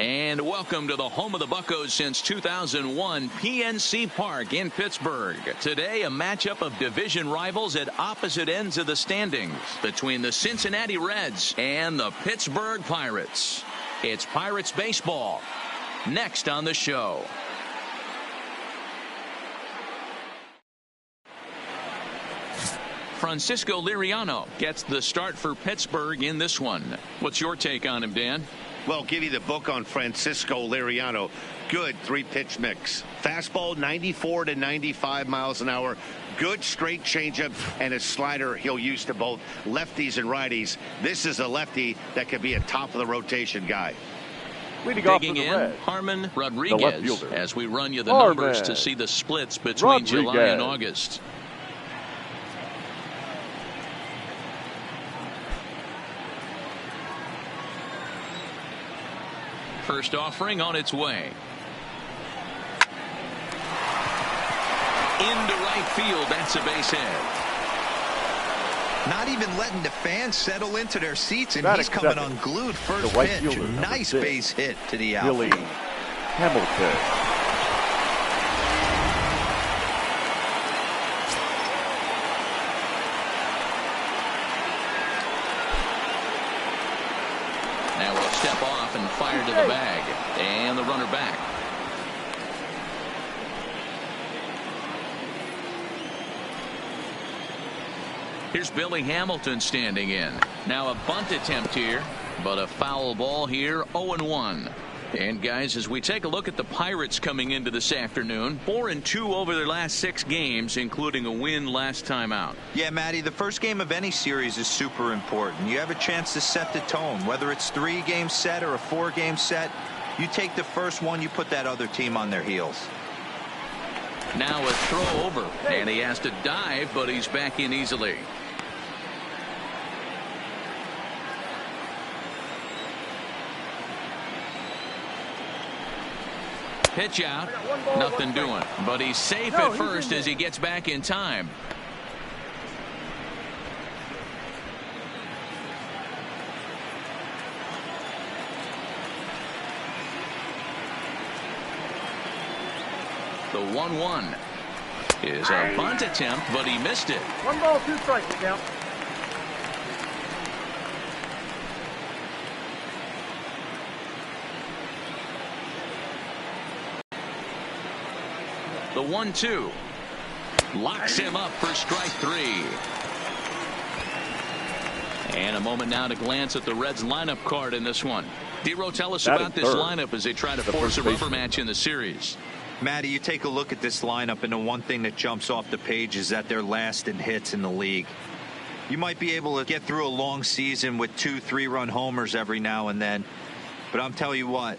And welcome to the home of the Buccos since 2001, PNC Park in Pittsburgh. Today, a matchup of division rivals at opposite ends of the standings between the Cincinnati Reds and the Pittsburgh Pirates. It's Pirates baseball. Next on the show. Francisco Liriano gets the start for Pittsburgh in this one. What's your take on him, Dan? Well, give you the book on Francisco Liriano. Good three-pitch mix. Fastball 94 to 95 miles an hour. Good straight changeup and a slider he'll use to both lefties and righties. This is a lefty that could be a top-of-the-rotation guy. Digging in, Harman Rodriguez, as we run you the numbers to see the splits between July and August. First offering on its way. Into right field. That's a base hit. Not even letting the fans settle into their seats, and he's coming unglued. First pitch. Nice base hit to the outfield. Hamilton. Now we'll step off and fire to the bag. And the runner back. Here's Billy Hamilton standing in. Now a bunt attempt here, but a foul ball here, 0-1. And guys, as we take a look at the Pirates coming into this afternoon, 4-2 over their last 6 games, including a win last time out. Yeah, Matty, the first game of any series is super important. You have a chance to set the tone, whether it's 3-game set or a 4-game set. You take the first one, you put that other team on their heels. Now a throw over, and he has to dive, but he's back in easily. Pitch out, nothing doing, but he's safe at first as he gets back in time. The 1-1 is a bunt attempt, but he missed it. 1 ball, 2 strikes count. The 1-2 locks him up for strike 3. And a moment now to glance at the Reds lineup card in this one. Dero, tell us about this lineup as they try to force a rubber match in the series. Matty, you take a look at this lineup, and the one thing that jumps off the page is that they're last in hits in the league. You might be able to get through a long season with 2-3-run homers every now and then, but I'm telling you what,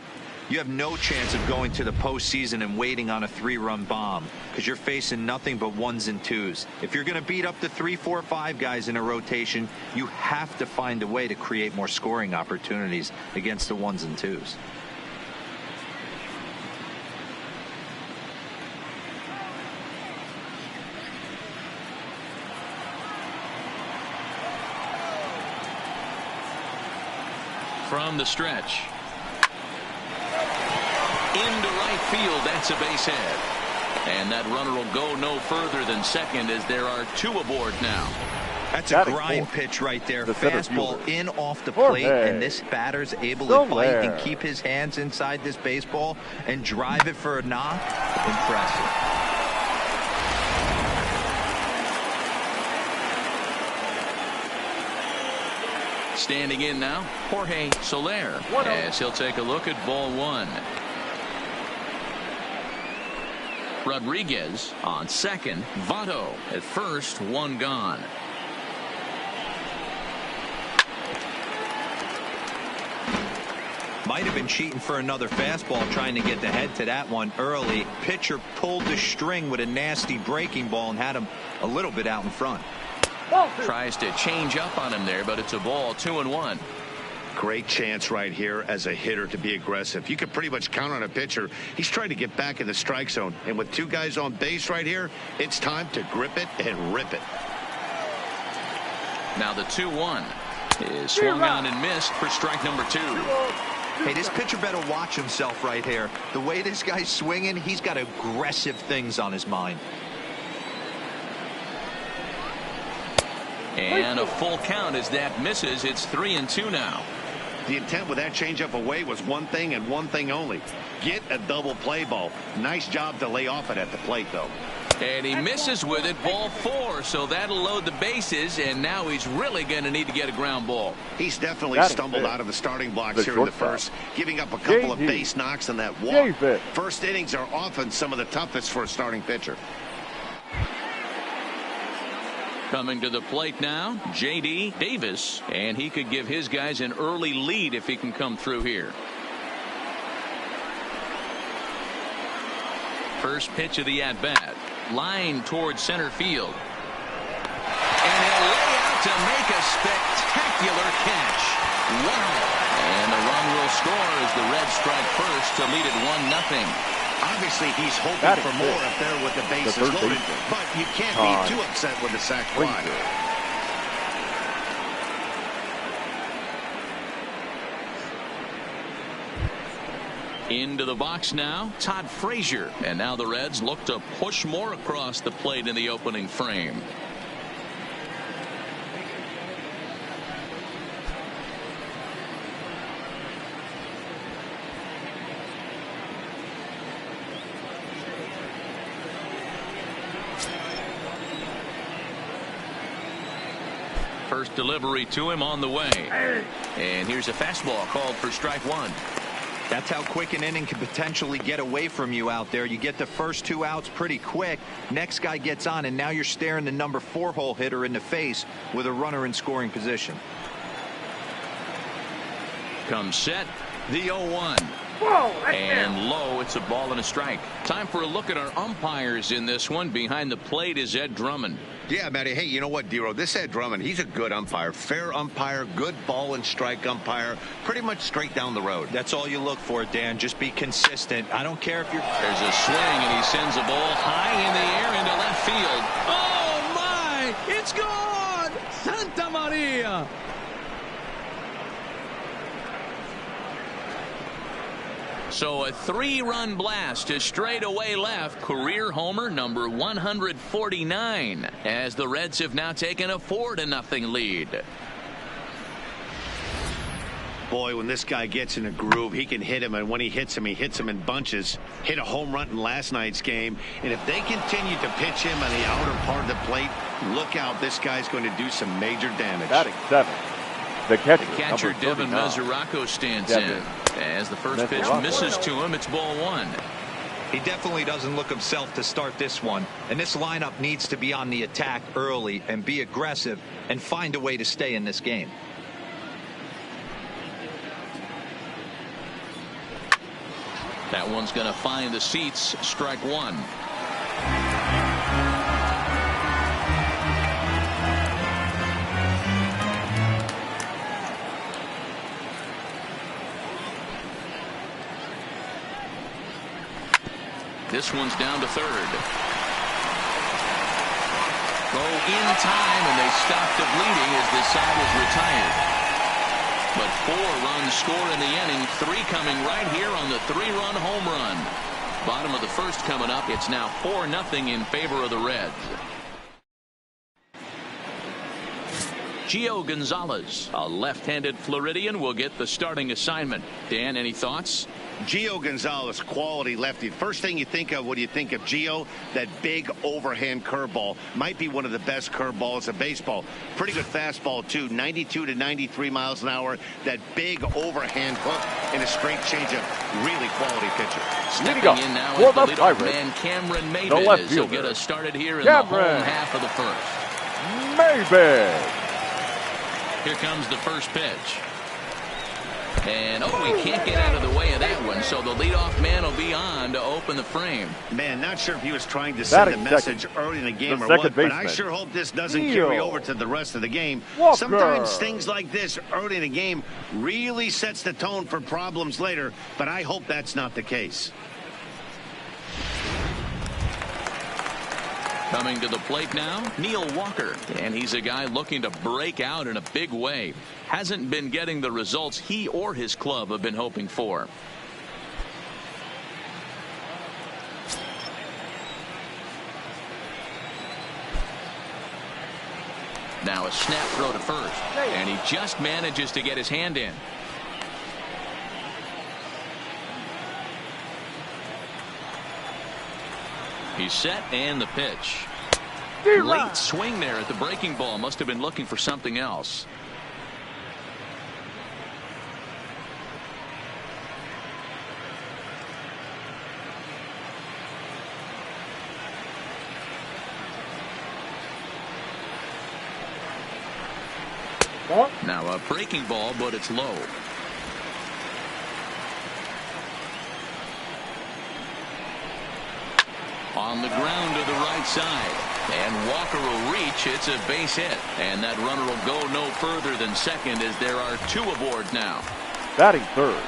you have no chance of going to the postseason and waiting on a 3-run bomb, because you're facing nothing but 1s and 2s. If you're going to beat up the 3, 4, 5 guys in a rotation, you have to find a way to create more scoring opportunities against the 1s and 2s. From the stretch. Into right field, that's a base hit. And that runner will go no further than second as there are 2 aboard now. That's a grind pitch right there. Fastball in off the plate, and this batter's able to fight and keep his hands inside this baseball and drive it for a knock. Impressive. Standing in now, Jorge Soler, as he'll take a look at ball 1. Rodriguez on second. Votto at first. 1 gone. Might have been cheating for another fastball, trying to get the head to that one early. Pitcher pulled the string with a nasty breaking ball and had him a little bit out in front. Tries to change up on him there, but it's a ball. 2-1. Great chance right here as a hitter to be aggressive. You can pretty much count on a pitcher. He's trying to get back in the strike zone. And with 2 guys on base right here, it's time to grip it and rip it. Now the 2-1 is swung on and missed for strike number 2. Hey, this pitcher better watch himself right here. The way this guy's swinging, he's got aggressive things on his mind. And a full count as that misses. It's 3-2 now. The intent with that changeup away was one thing and one thing only. Get a double play ball. Nice job to lay off it at the plate, though. And he misses with it, ball 4, so that'll load the bases, and now he's really going to need to get a ground ball. He's definitely stumbled out of the starting blocks here in the first, giving up a couple of base knocks and that walk. First innings are often some of the toughest for a starting pitcher. Coming to the plate now, J.D. Davis, and he could give his guys an early lead if he can come through here. First pitch of the at-bat. Line towards center field. And he'll lay out to make a spectacular catch. Wow. And the run will score as the Reds strike first to lead it 1-0. Obviously, he's hoping for more up there with the bases loaded, but you can't be too upset with the sac fly. Into the box now, Todd Frazier. And now the Reds look to push more across the plate in the opening frame. First delivery to him on the way. And here's a fastball called for strike 1. That's how quick an inning can potentially get away from you out there. You get the first 2 outs pretty quick. Next guy gets on, and now you're staring the number 4 hole hitter in the face with a runner in scoring position. Comes set, the 0-1. And low, it's a ball and a strike. Time for a look at our umpires in this one. Behind the plate is Ed Drummond. Yeah, Matty. Hey, you know what, Dero? This Ed Drummond, he's a good umpire. Fair umpire, good ball and strike umpire. Pretty much straight down the road. That's all you look for, Dan. Just be consistent. I don't care if you're... There's a swing, and he sends a ball high in the air into left field. Oh, my! It's gone! Santa Maria! So a 3-run blast to straightaway left. Career homer number 149 as the Reds have now taken a 4-0 lead. Boy, when this guy gets in a groove, he can hit him, and when he hits him in bunches. Hit a home run in last night's game, and if they continue to pitch him on the outer part of the plate, look out, this guy's going to do some major damage. Batting 7. The catcher Devin Mesoraco stands in. As the first pitch misses to him, it's ball 1. He definitely doesn't look himself to start this one, and this lineup needs to be on the attack early and be aggressive and find a way to stay in this game. That one's going to find the seats. Strike 1. This one's down to third. Go in time, and they stop the bleeding as the side is retired. But 4 runs score in the inning, 3 coming right here on the 3-run home run. Bottom of the first coming up. It's now 4-0 in favor of the Reds. Gio Gonzalez, a left-handed Floridian, will get the starting assignment. Dan, any thoughts? Gio Gonzalez, quality lefty. First thing you think of when you think of Gio, that big overhand curveball. Might be one of the best curveballs in baseball. Pretty good fastball, too. 92 to 93 miles an hour. That big overhand hook and a straight changeup. Really quality pitcher. Stepping in now is the leadoff man, Cameron Maybin. He'll get us started here in the home half of the first. Maybin. Here comes the first pitch. And, he can't get out of the way of that one, so the leadoff man will be on to open the frame. Man, not sure if he was trying to send a message early in the game or what, but I sure hope this doesn't carry over to the rest of the game. Sometimes things like this early in the game really sets the tone for problems later, but I hope that's not the case. Coming to the plate now, Neil Walker, and he's a guy looking to break out in a big way. Hasn't been getting the results he or his club have been hoping for. Now a snap throw to first, and he just manages to get his hand in. He's set, and the pitch. Late swing there at the breaking ball. Must have been looking for something else. Now a breaking ball, but it's low. On the ground to the right side, and Walker will reach. It's a base hit, and that runner will go no further than second as there are two aboard now. Batting third.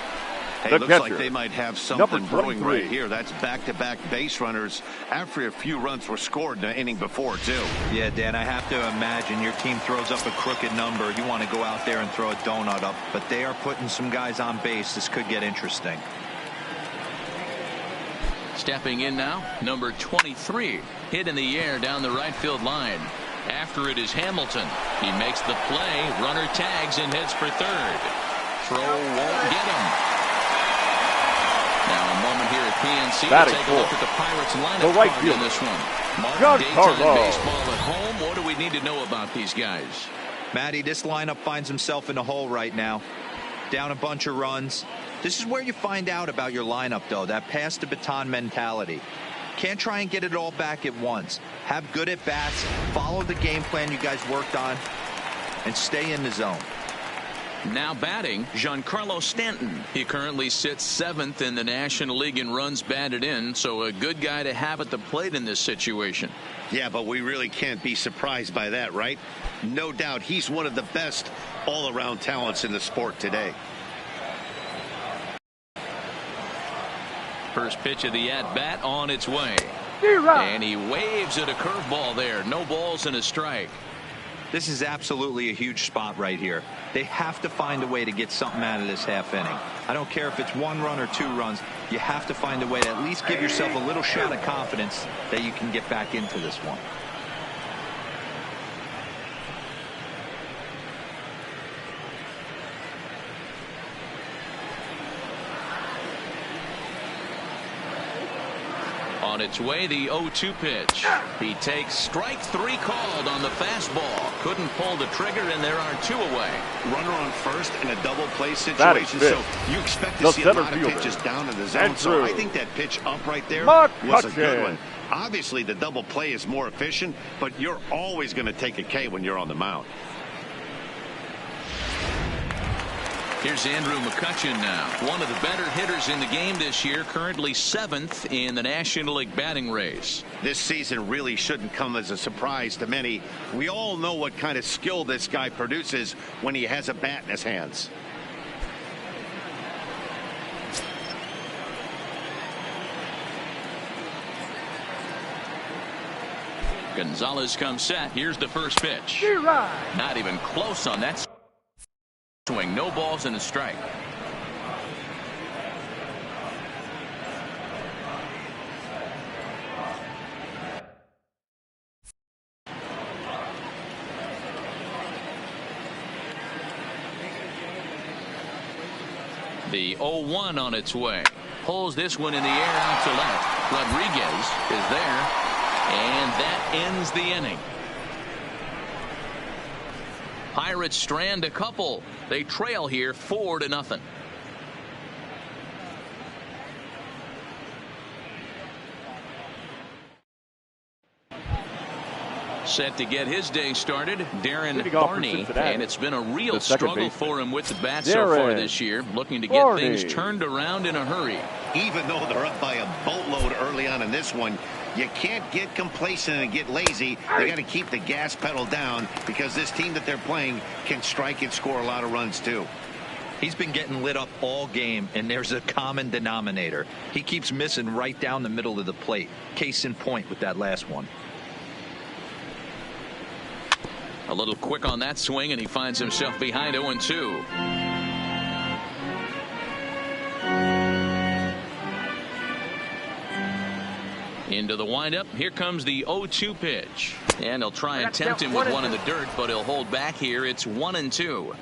Hey, looks like they might have something brewing right here. That's back-to-back base runners after a few runs were scored in the inning before, too. Yeah, Dan, I have to imagine your team throws up a crooked number. You want to go out there and throw a donut up, but they are putting some guys on base. This could get interesting. Stepping in now, number 23, hit in the air down the right field line. After it is Hamilton. He makes the play, runner tags and hits for third. Throw won't get him. Now a moment here at PNC to take a look at the Pirates lineup card in this one. Mark, daytime baseball at home. What do we need to know about these guys? Matty, this lineup finds himself in a hole right now. Down a bunch of runs. This is where you find out about your lineup, though, that pass the baton mentality. Can't try and get it all back at once. Have good at bats, follow the game plan you guys worked on, and stay in the zone. Now batting, Giancarlo Stanton. He currently sits 7th in the National League in runs batted in, so a good guy to have at the plate in this situation. Yeah, but we really can't be surprised by that, right? No doubt he's one of the best all-around talents in the sport today. First pitch of the at-bat on its way. And he waves at a curveball there. No balls and a strike. This is absolutely a huge spot right here. They have to find a way to get something out of this half inning. I don't care if it's 1 run or 2 runs. You have to find a way to at least give yourself a little shot of confidence that you can get back into this one. On its way, the 0-2 pitch. He takes strike 3 called on the fastball. Couldn't pull the trigger, and there are 2 away. Runner on first in a double play situation, so you expect to see a lot of pitches down in the zone. So I think that pitch up right there was a good one. Obviously, the double play is more efficient, but you're always going to take a K when you're on the mound. Here's Andrew McCutchen now. One of the better hitters in the game this year, currently 7th in the National League batting race. This season really shouldn't come as a surprise to many. We all know what kind of skill this guy produces when he has a bat in his hands. Gonzalez comes set. Here's the first pitch. Not even close on that swing. No balls and a strike. The 0-1 on its way. Pulls this one in the air out to left. Rodriguez is there, and that ends the inning. Pirates strand a couple. They trail here 4-0. Set to get his day started, Darren Barney, and it's been a real struggle for him with the bat so far this year, looking to get things turned around in a hurry. Even though they're up by a boatload early on in this one, you can't get complacent and get lazy. They got to keep the gas pedal down because this team that they're playing can strike and score a lot of runs too. He's been getting lit up all game, and there's a common denominator. He keeps missing right down the middle of the plate. Case in point with that last one. A little quick on that swing, and he finds himself behind 0-2. Into the windup. Here comes the 0-2 pitch. And he'll try and tempt him with one in the dirt, but he'll hold back here. It's 1-2.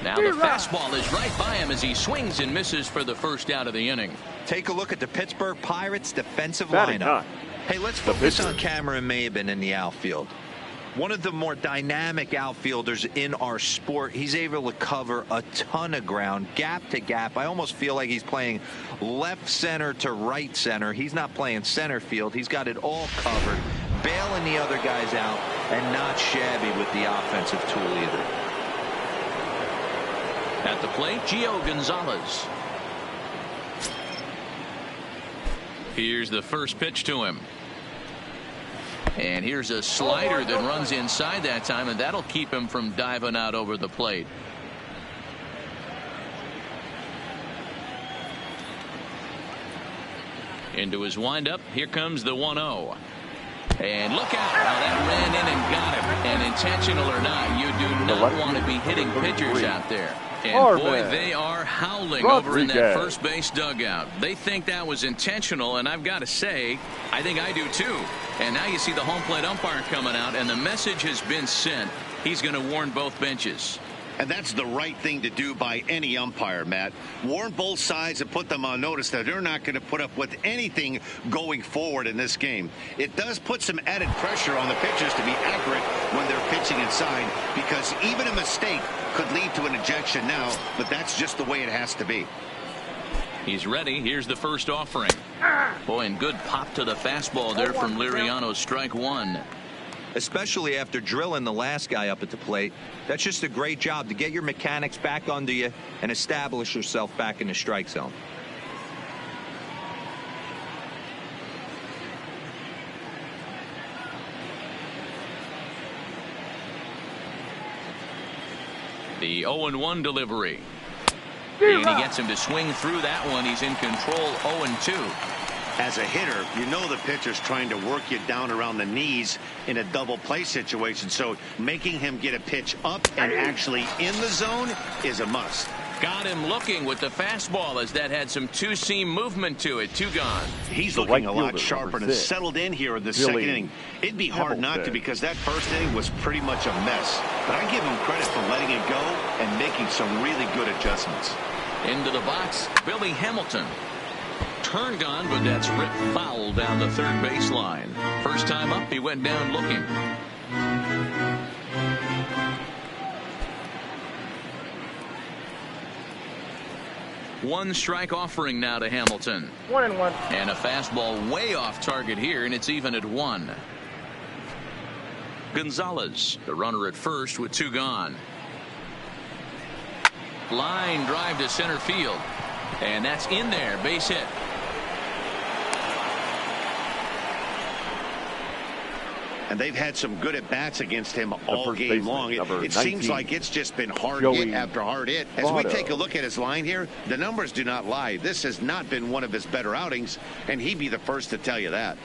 Now the fastball is right by him as he swings and misses for the first out of the inning. Take a look at the Pittsburgh Pirates defensive lineup. Hey, let's focus on Cameron Maybin in the outfield. One of the more dynamic outfielders in our sport. He's able to cover a ton of ground, gap to gap. I almost feel like he's playing left center to right center. He's not playing center field. He's got it all covered, bailing the other guys out, and not shabby with the offensive tool either. At the plate, Gio Gonzalez. Here's the first pitch to him. And here's a slider that runs inside that time, and that'll keep him from diving out over the plate. Into his windup. Here comes the 1-0. And look out. Now that ran in and got him. And intentional or not, you do not want to be hitting pitchers out there. And boy, they are howling over in that first base dugout. They think that was intentional, and I've got to say, I think I do too. And now you see the home plate umpire coming out, and the message has been sent. He's going to warn both benches. And that's the right thing to do by any umpire, Matt. Warn both sides and put them on notice that they're not going to put up with anything going forward in this game. It does put some added pressure on the pitchers to be accurate when they're pitching inside, because even a mistake could lead to an ejection now, but that's just the way it has to be. He's ready. Here's the first offering. Boy, and good pop to the fastball there from Liriano. Strike one. Especially after drilling the last guy up at the plate. That's just a great job to get your mechanics back under you and establish yourself back in the strike zone. The 0-1 delivery. And he gets him to swing through that one. He's in control. 0-2. As a hitter, you know the pitcher's trying to work you down around the knees in a double play situation, so making him get a pitch up and actually in the zone is a must. Got him looking with the fastball, as that had some two-seam movement to it. 2 gone. He's looking a lot sharper and has settled in here in the second inning. It'd be hard not to, because that first inning was pretty much a mess. But I give him credit for letting it go and making some really good adjustments. Into the box, Billy Hamilton. Turn gone, but that's ripped foul down the third baseline. First time up, he went down looking. One strike offering now to Hamilton. 1-1. And a fastball way off target here, and it's even at 1. Gonzalez, the runner at first with 2 gone. Line drive to center field. And that's in there. Base hit. And they've had some good at-bats against him all game long. It seems like it's just been hard hit after hard hit. As we take a look at his line here, the numbers do not lie. This has not been one of his better outings, and he'd be the first to tell you that.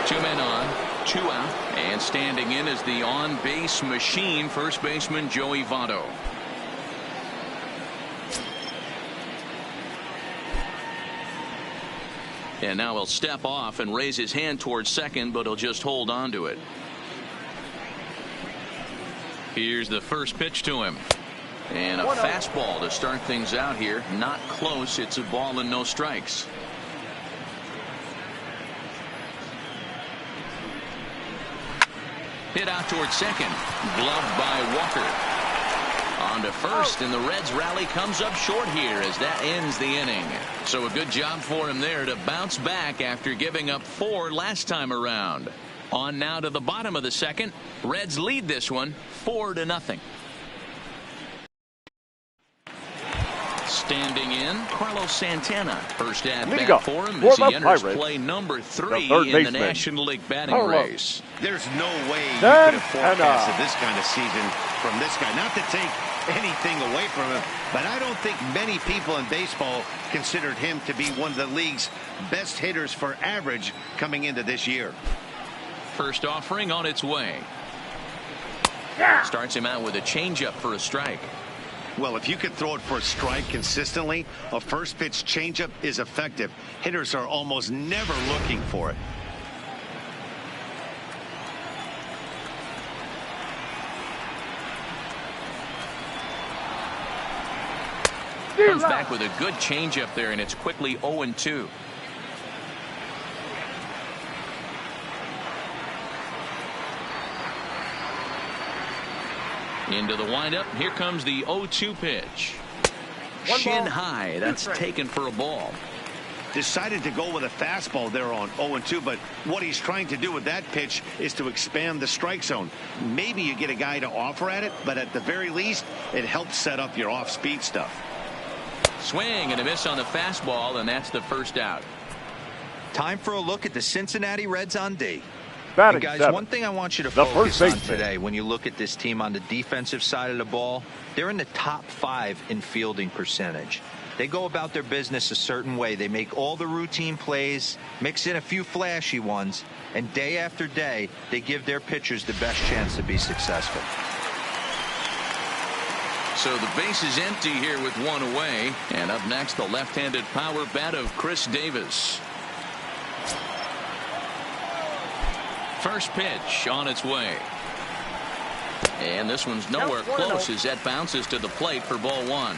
2 men on, 2 out, and standing in is the on-base machine, first baseman Joey Votto. And now he'll step off and raise his hand towards second, but he'll just hold on to it. Here's the first pitch to him. And a fastball to start things out here. Not close. It's a ball and no strikes. Hit out towards second. Gloved by Walker. On to first, and the Reds rally comes up short here as that ends the inning. So a good job for him there to bounce back after giving up 4 last time around. On now to the bottom of the second. Reds lead this one 4-0. Standing in, Carlos Santana. First at bat for him as he enters play number 3 in the National League batting race. There's no way you could have forecasted this kind of season from this guy. Not to take anything away from him. But I don't think many people in baseball considered him to be one of the league's best hitters for average coming into this year. First offering on its way. Starts him out with a changeup for a strike. Well, if you could throw it for a strike consistently, a first pitch changeup is effective. Hitters are almost never looking for it. Comes back with a good changeup there, and it's quickly 0-2. Into the windup. Here comes the 0-2 pitch. Shin high. That's taken for a ball. Decided to go with a fastball there on 0-2, but what he's trying to do with that pitch is to expand the strike zone. Maybe you get a guy to offer at it, but at the very least, it helps set up your off-speed stuff. Swing and a miss on the fastball, and that's the first out. Time for a look at the Cincinnati Reds on D. Batting And guys, seven. one thing I want you to The focus first on baseman. today when you look at this team on the defensive side of the ball, they're in the top 5 in fielding percentage. They go about their business a certain way. They make all the routine plays, mix in a few flashy ones, and day after day, they give their pitchers the best chance to be successful. So the base is empty here with one away. And up next, the left-handed power bat of Chris Davis. First pitch on its way. And this one's nowhere close as that bounces to the plate for ball one.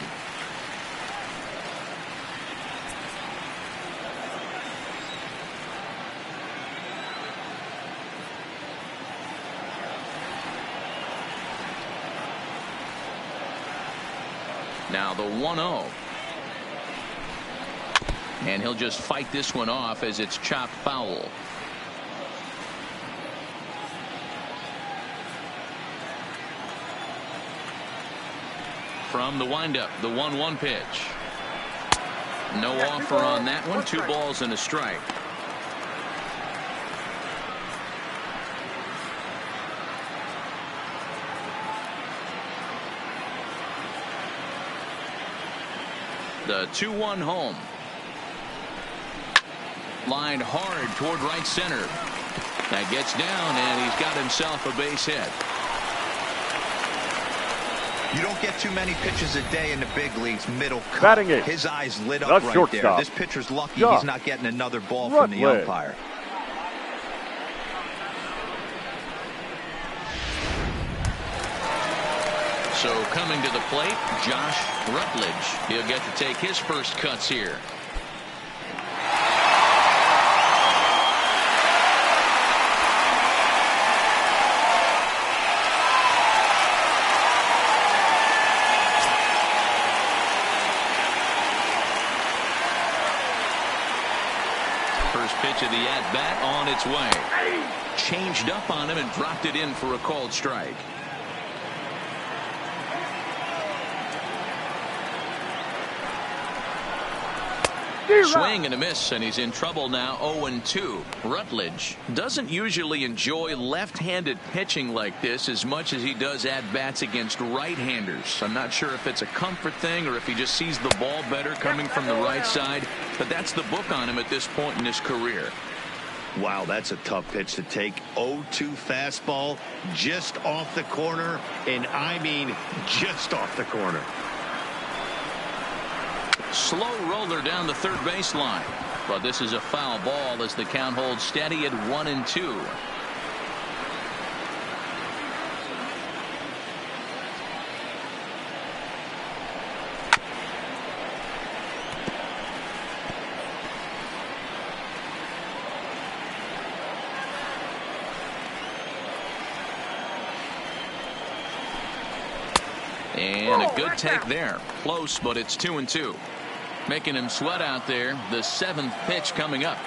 Now the 1-0. And he'll just fight this one off as it's chopped foul. From the windup, the 1-1 pitch. No offer on that one. 2 balls and a strike. The 2-1 home. Lined hard toward right center. That gets down, and he's got himself a base hit. You don't get too many pitches a day in the big leagues. Middle cut. Batting eighth. His eyes lit up The right shortstop. there. This pitcher's lucky Josh he's not getting another ball from the Rutledge. umpire. So coming to the plate, Josh Rutledge. He'll get to take his first cuts here. First pitch of the at-bat on its way. Changed up on him and dropped it in for a called strike. Swing and a miss, and he's in trouble now. 0-2. Rutledge doesn't usually enjoy left-handed pitching like this as much as he does at-bats against right-handers. I'm not sure if it's a comfort thing or if he just sees the ball better coming from the right side, but that's the book on him at this point in his career. Wow, that's a tough pitch to take. 0-2 fastball just off the corner, and I mean just off the corner. Slow roller down the third baseline, but this is a foul ball as the count holds steady at 1-2. And a good take there. Close, but it's 2-2. Making him sweat out there. The 7th pitch coming up.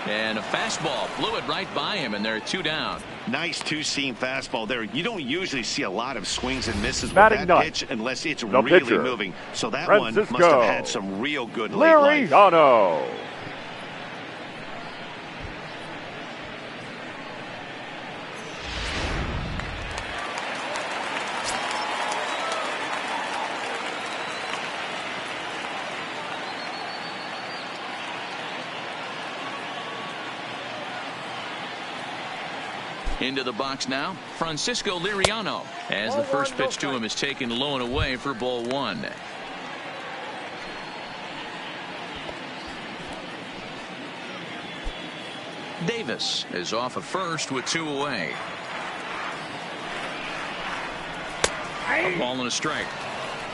And a fastball blew it right by him, and they're 2 down. Nice two-seam fastball there. You don't usually see a lot of swings and misses with Batting that ninth. pitch unless it's The really pitcher, moving. So that Francisco one must have had some real good late life. Liriano. Into the box now, Francisco Liriano, as the first pitch to him is taken low and away for ball one. Davis is off at first with 2 away. A ball and a strike.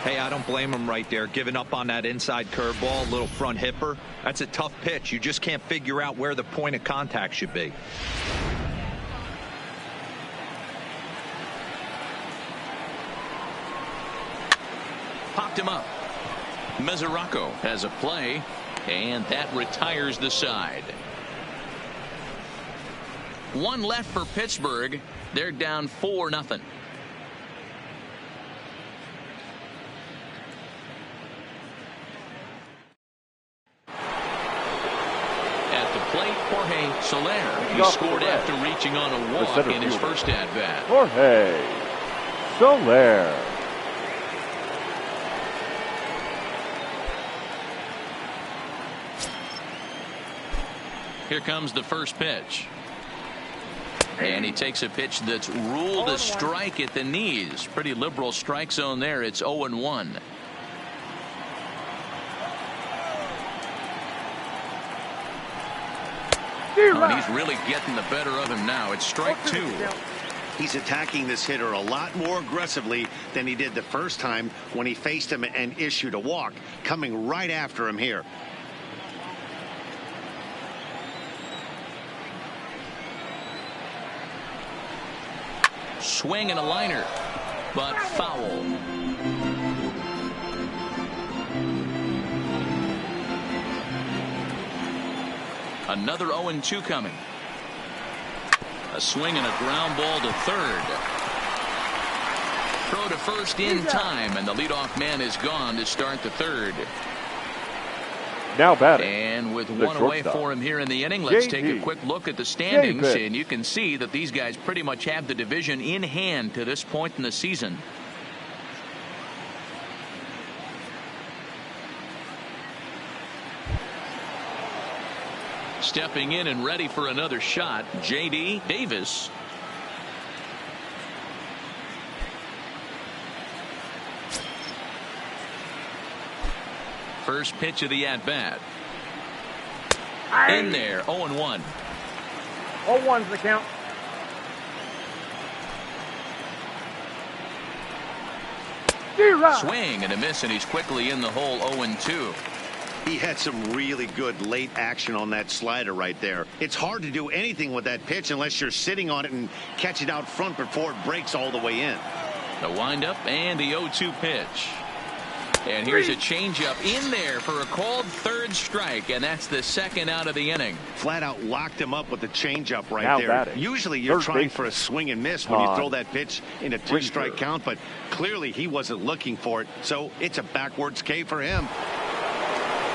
Hey, I don't blame him right there, giving up on that inside curveball, little front hipper. That's a tough pitch. You just can't figure out where the point of contact should be. Popped him up. Mesoraco has a play, and that retires the side. 1 left for Pittsburgh. They're down 4-0. At the plate, Jorge Soler. He scored after reaching on a walk in his first at-bat. Jorge Soler. Here comes the first pitch. And he takes a pitch that's ruled a strike at the knees. Pretty liberal strike zone there. It's 0-1. And he's really getting the better of him now. It's strike 2. He's attacking this hitter a lot more aggressively than he did the first time when he faced him and issued a walk, coming right after him here. Swing and a liner, but foul. Another 0-2 coming. A swing and a ground ball to third. Throw to first in time, and the leadoff man is gone to start the third. Now batting. And with 1 away for him here in the inning, let's take a quick look at the standings. And you can see that these guys pretty much have the division in hand to this point in the season. Stepping in and ready for another shot, J.D. Davis. First pitch of the at-bat. In there, 0-1. 0-1's the count. Swing and a miss, and he's quickly in the hole, 0-2. He had some really good late action on that slider right there. It's hard to do anything with that pitch unless you're sitting on it and catch it out front before it breaks all the way in. The windup and the 0-2 pitch. And here's a changeup in there for a called third strike, and that's the second out of the inning. Flat out locked him up with the changeup right there. Batting. Usually you're trying for a swing and miss when you throw that pitch in a 2-strike count, but clearly he wasn't looking for it, so it's a backwards K for him.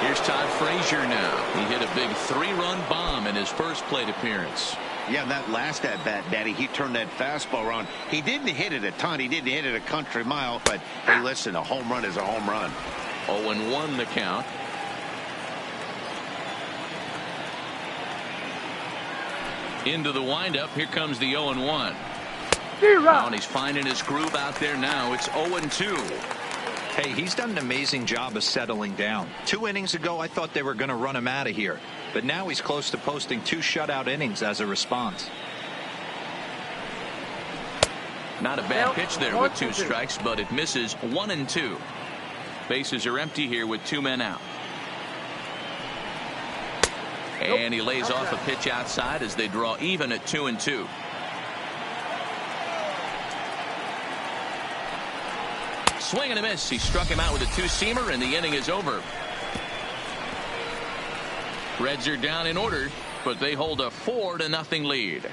Here's Todd Frazier now. He hit a big 3-run bomb in his first plate appearance. Yeah, that last at-bat, Daddy, he turned that fastball around. He didn't hit it a ton. He didn't hit it a country mile. But, hey, listen, a home run is a home run. 0-1 the count. Into the windup. Here comes the 0-1. And he's finding his groove out there now. It's 0-2. Hey, he's done an amazing job of settling down. 2 innings ago, I thought they were going to run him out of here. But now he's close to posting 2 shutout innings as a response. Not a bad pitch there with 2 strikes, but it misses 1-2. Bases are empty here with 2 men out. And he lays off a pitch outside as they draw even at 2-2. Swing and a miss. He struck him out with a 2-seamer, and the inning is over. Reds are down in order, but they hold a 4-0 lead.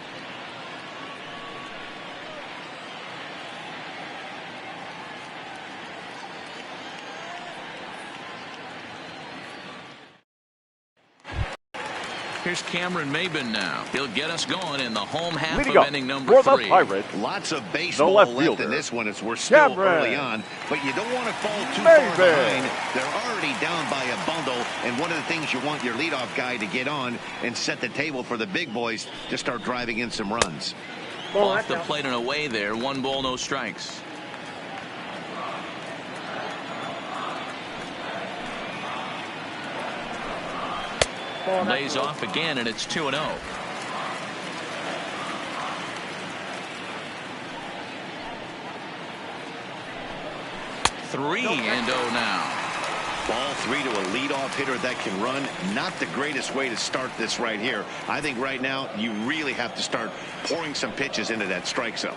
Here's Cameron Maben now. He'll get us going in the home half of inning number 3. Lots of baseball left in this one as we're still early on, but you don't want to fall too far behind. They're already down by a bundle, and one of the things you want your leadoff guy to get on and set the table for the big boys to start driving in some runs. Off the plate and away there. 1 ball, no strikes. Lays off again, and it's 2-0. 3-0 now. Ball 3 to a leadoff hitter that can run. Not the greatest way to start this right here. I think right now you really have to start pouring some pitches into that strike zone.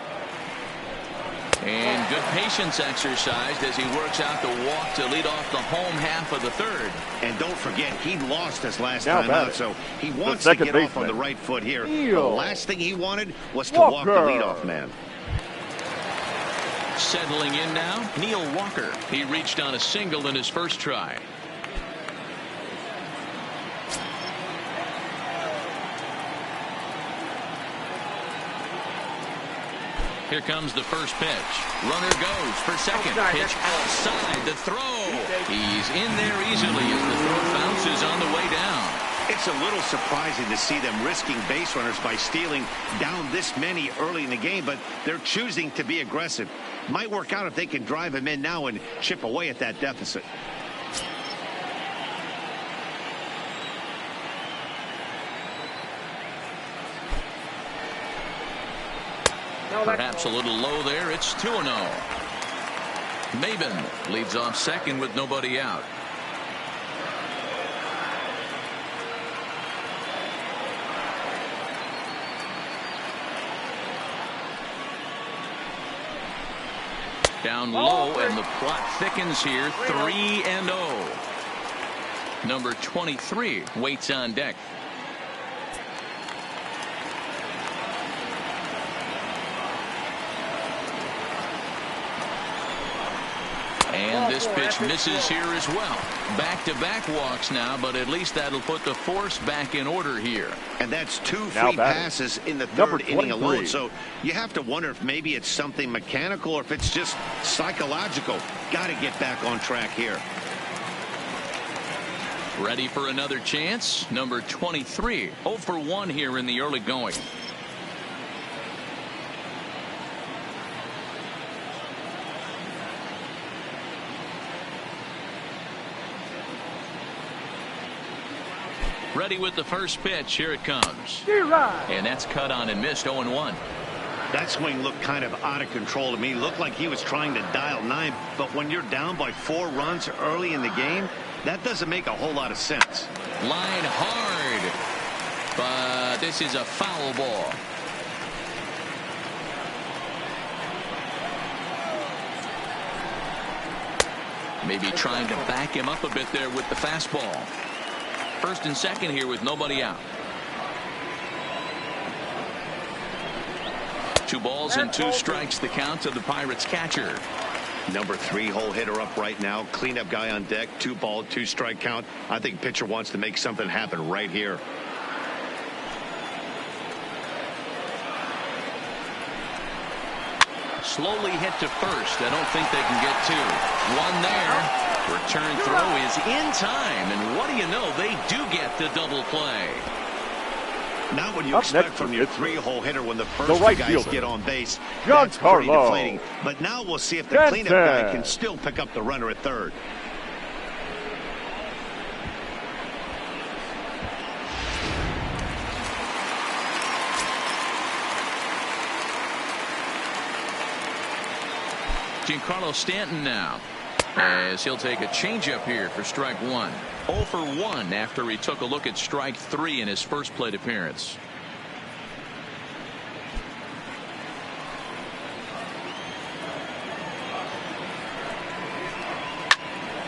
And good patience exercised as he works out the walk to lead off the home half of the third. And don't forget, he lost his last time out, so he wants to get off on the right foot here. The last thing he wanted was to walk the leadoff man. Settling in now, Neil Walker. He reached on a single in his first try. Here comes the first pitch. Runner goes for second. Pitch outside the throw. He's in there easily as the throw bounces on the way down. It's a little surprising to see them risking base runners by stealing down this many early in the game, but they're choosing to be aggressive. Might work out if they can drive him in now and chip away at that deficit. Perhaps a little low there. It's 2-0. Maben leads off second with nobody out. Down low, and the plot thickens here. 3-0. Number 23 waits on deck. And this pitch misses here as well. Back-to-back walks now, but at least that'll put the force back in order here. And that's 2 free passes in the third inning alone. So you have to wonder if maybe it's something mechanical or if it's just psychological. Got to get back on track here. Ready for another chance. Number 23, 0 for 1 here in the early going. Ready with the first pitch. Here it comes. And that's cut on and missed. 0-1. That swing looked kind of out of control to me. Looked like he was trying to dial 9. But when you're down by 4 runs early in the game, that doesn't make a whole lot of sense. Line hard. But this is a foul ball. Maybe trying to back him up a bit there with the fastball. First and second here with nobody out. 2 balls and 2 strikes the count of the Pirates catcher. Number 3 hole hitter up right now. Cleanup guy on deck. 2 ball, 2 strike count. I think pitcher wants to make something happen right here. Slowly hit to first. I don't think they can get 2. 1 there. Return throw is in time, and what do you know, they do get the double play. Not what you expect from your 3-hole hitter when the first 2 guys get on base. That's pretty deflating. But now we'll see if the cleanup guy can still pick up the runner at third. Giancarlo Stanton now, as he'll take a changeup here for strike 1. 0 for 1 after he took a look at strike 3 in his first plate appearance.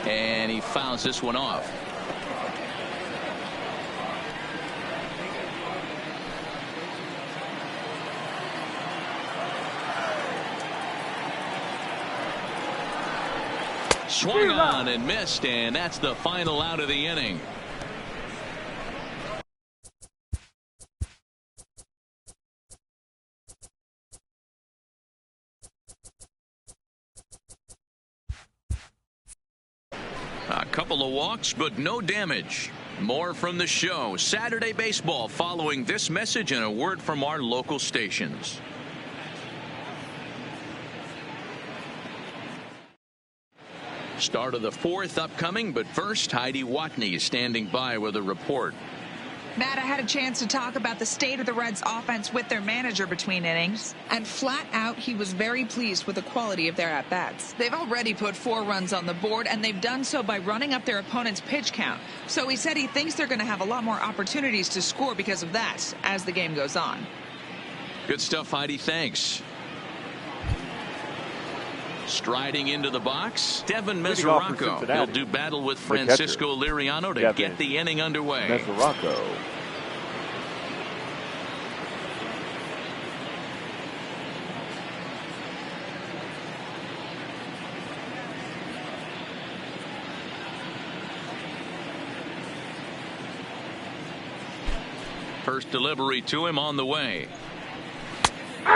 And he fouls this one off. Swung on and missed, and that's the final out of the inning. A couple of walks, but no damage. More from the show. Saturday baseball following this message and a word from our local stations. Start of the fourth upcoming, but first, Heidi Watney is standing by with a report. Matt, I had a chance to talk about the state of the Reds offense with their manager between innings, and flat out, he was very pleased with the quality of their at-bats. They've already put 4 runs on the board, and they've done so by running up their opponent's pitch count. So he said he thinks they're going to have a lot more opportunities to score because of that as the game goes on. Good stuff, Heidi. Thanks. Striding into the box, Devin Mesoraco. He'll do battle with Francisco Liriano to get the inning underway. Mesoraco. First delivery to him on the way.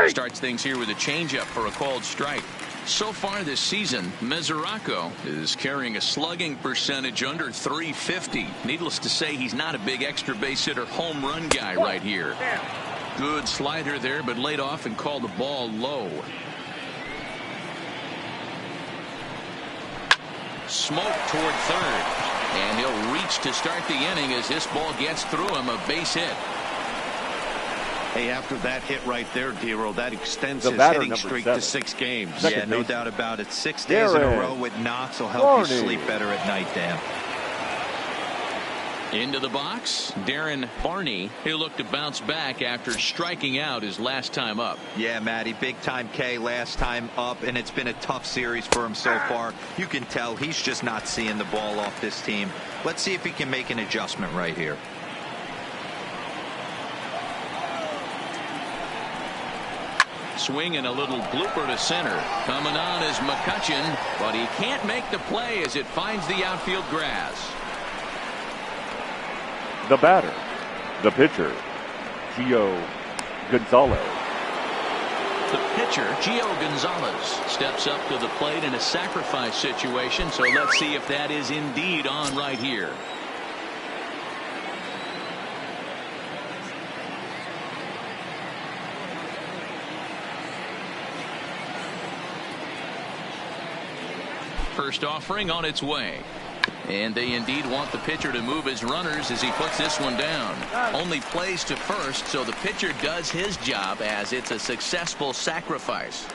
Starts things here with a changeup for a called strike. So far this season, Mesoraco is carrying a slugging percentage under .350. Needless to say, he's not a big extra base hitter home run guy right here. Good slider there, but laid off and called the ball low. Smoke toward third. And he'll reach to start the inning as this ball gets through him, a base hit. Hey, after that hit right there, Dero, that extends his hitting streak to 6 games. Yeah, no doubt about it. 6 days in a row with knocks will help you sleep better at night, Dan. Into the box, Darren Barney. He'll look to bounce back after striking out his last time up. Yeah, Matty, big time K last time up, and it's been a tough series for him so far. You can tell he's just not seeing the ball off this team. Let's see if he can make an adjustment right here. Swing and a little blooper to center. Coming on is McCutchen, but he can't make the play as it finds the outfield grass. The batter, the pitcher, Gio Gonzalez. The pitcher, Gio Gonzalez, steps up to the plate in a sacrifice situation, so let's see if that is indeed on right here. First offering on its way. And they indeed want the pitcher to move his runners as he puts this one down. Only plays to first, so the pitcher does his job as it's a successful sacrifice.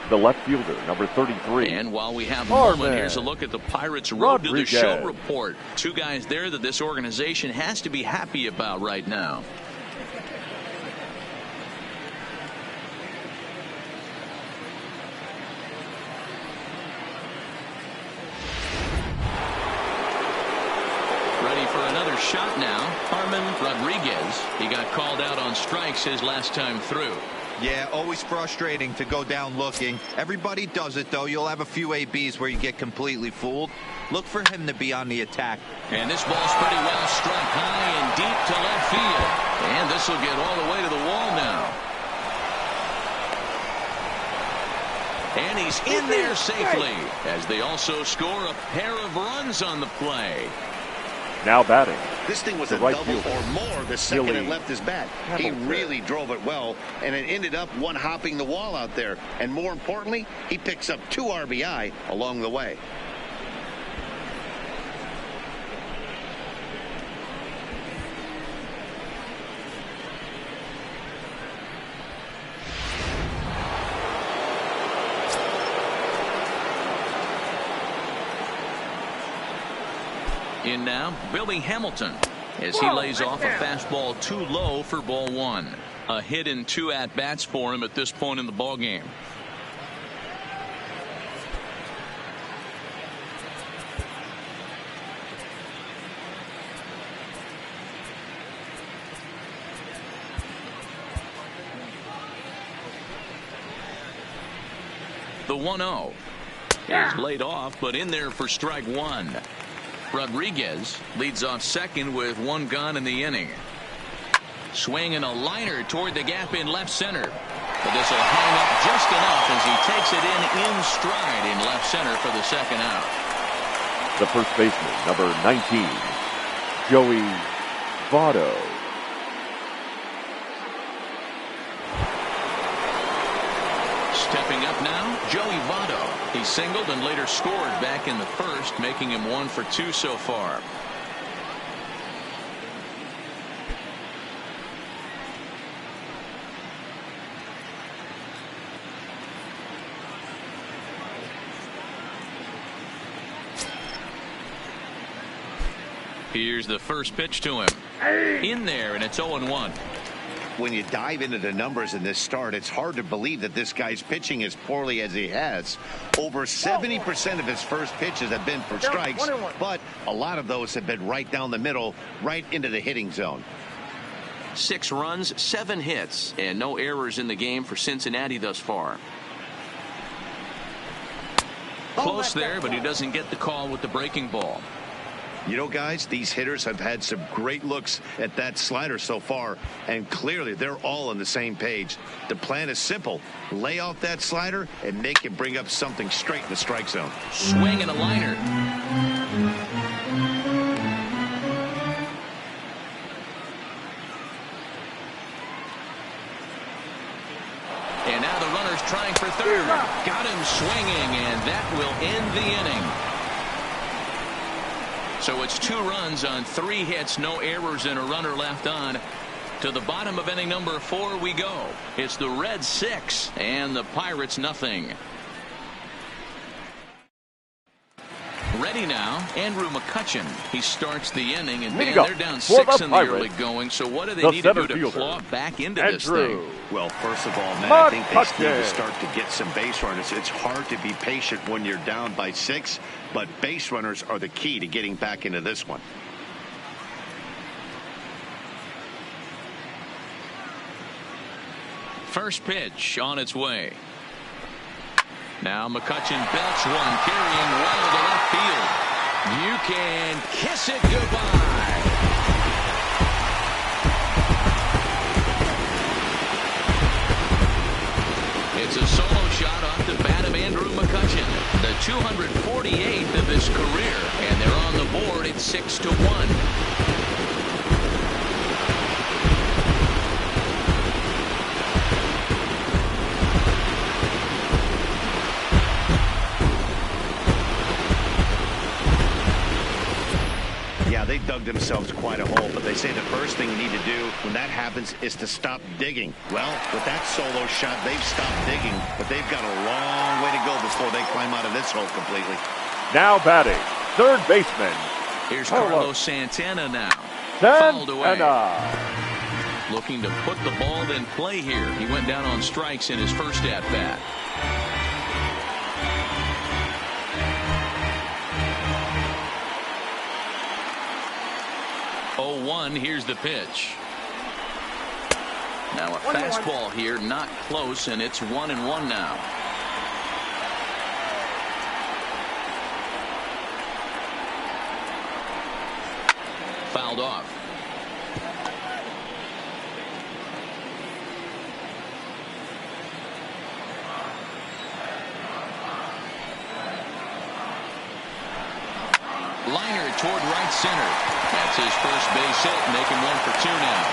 The left fielder, number 33. And while we have a moment, here's a look at the Pirates' road to the show report. 2 guys there that this organization has to be happy about right now. Shot now, Harman Rodriguez. He got called out on strikes his last time through. Yeah, always frustrating to go down looking. Everybody does it, though. You'll have a few ABs where you get completely fooled. Look for him to be on the attack. And this ball's pretty well struck high and deep to left field. And this will get all the way to the wall now. And he's in there safely as they also score a pair of runs on the play. Now batting. This thing was a double or more the second it left his bat. He really drove it well, and it ended up one hopping the wall out there. And more importantly, he picks up 2 RBI along the way. In now, Billy Hamilton, as he lays off a fastball too low for ball 1. A hit in 2 at-bats for him at this point in the ballgame. The 1-0 is laid off, but in there for strike 1. Rodriguez leads off second with 1 gone in the inning. Swing and a liner toward the gap in left center. But this will hang up just enough as he takes it in stride in left center for the second out. The first baseman, number 19, Joey Votto. Stepping up now, Joey Votto. He singled and later scored back in the first, making him 1 for 2 so far. Here's the first pitch to him. In there, and it's 0-1. When you dive into the numbers in this start, it's hard to believe that this guy's pitching as poorly as he has. Over 70% of his first pitches have been for strikes, but a lot of those have been right down the middle, right into the hitting zone. 6 runs, 7 hits, and no errors in the game for Cincinnati thus far. Close there, but he doesn't get the call with the breaking ball. You know, guys, these hitters have had some great looks at that slider so far, and clearly they're all on the same page. The plan is simple. Lay off that slider and make him bring up something straight in the strike zone. Swing and a liner. And now the runner's trying for third. Got him swinging, and that will end the inning. So it's 2 runs on 3 hits, no errors, and a runner left on. To the bottom of inning number 4 we go. It's the Reds 6 and the Pirates nothing. Ready now, Andrew McCutchen. He starts the inning, and Dan, they're down 6 in the early going. So what do they need to do to claw back into this thing? Well, first of all, Matt, I think they need to start to get some base runners. It's hard to be patient when you're down by 6, but base runners are the key to getting back into this one. First pitch on its way. Now McCutchen belts one, carrying well to left field. You can kiss it goodbye. It's a solo shot off the bat of Andrew McCutchen, the 248th of his career, and they're on the board at 6-1. They dug themselves quite a hole, but they say the first thing you need to do when that happens is to stop digging. Well, with that solo shot, they've stopped digging, but they've got a long way to go before they climb out of this hole completely. Now batting, third baseman. Here's Carlos Santana now. Fouled away. Looking to put the ball in play here. He went down on strikes in his first at-bat. 0-1, here's the pitch. Now a fastball here, not close, and it's 1-1 now. Fouled off. Liner toward right center. That's his first base hit, making 1 for 2 now.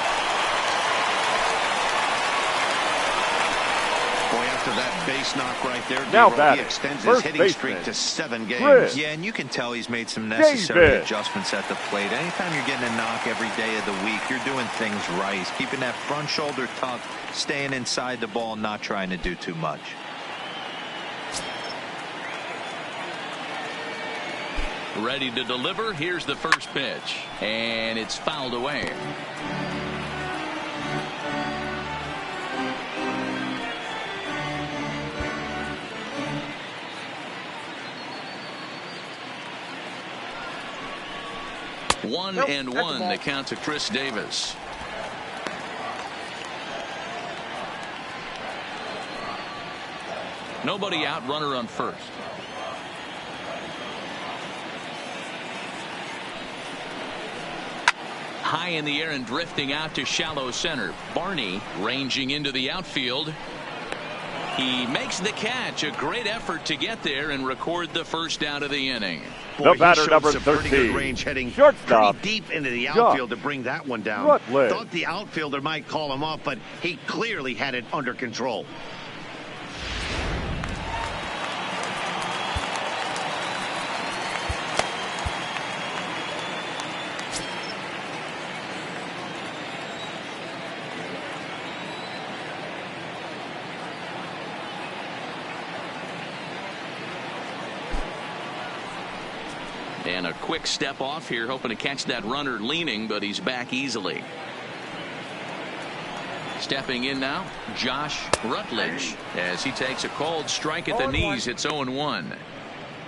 Boy, after that base knock right there, he extends his hitting streak to 7 games. Yeah, and you can tell he's made some necessary adjustments at the plate. Anytime you're getting a knock every day of the week, you're doing things right. He's keeping that front shoulder tucked, staying inside the ball, not trying to do too much. Ready to deliver. Here's the first pitch, and it's fouled away. One and one, the count to Chris Davis. Nobody out, runner on first. High in the air and drifting out to shallow center. Barney ranging into the outfield. He makes the catch. A great effort to get there and record the first out of the inning. Boy, the batter, number 13. Pretty good range, heading pretty deep into the outfield to bring that one down. Rutledge. Thought the outfielder might call him off, but he clearly had it under control. And a quick step off here, hoping to catch that runner leaning, but he's back easily. Stepping in now, Josh Rutledge, as he takes a cold strike at the knees. It's 0-1.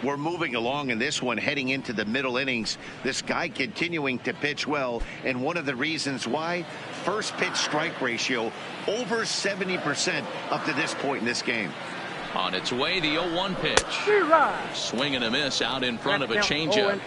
We're moving along in this one, heading into the middle innings. This guy continuing to pitch well, and one of the reasons why, first pitch strike ratio over 70% up to this point in this game. On its way, the 0-1 pitch. Swing and a miss out in front of a changeup.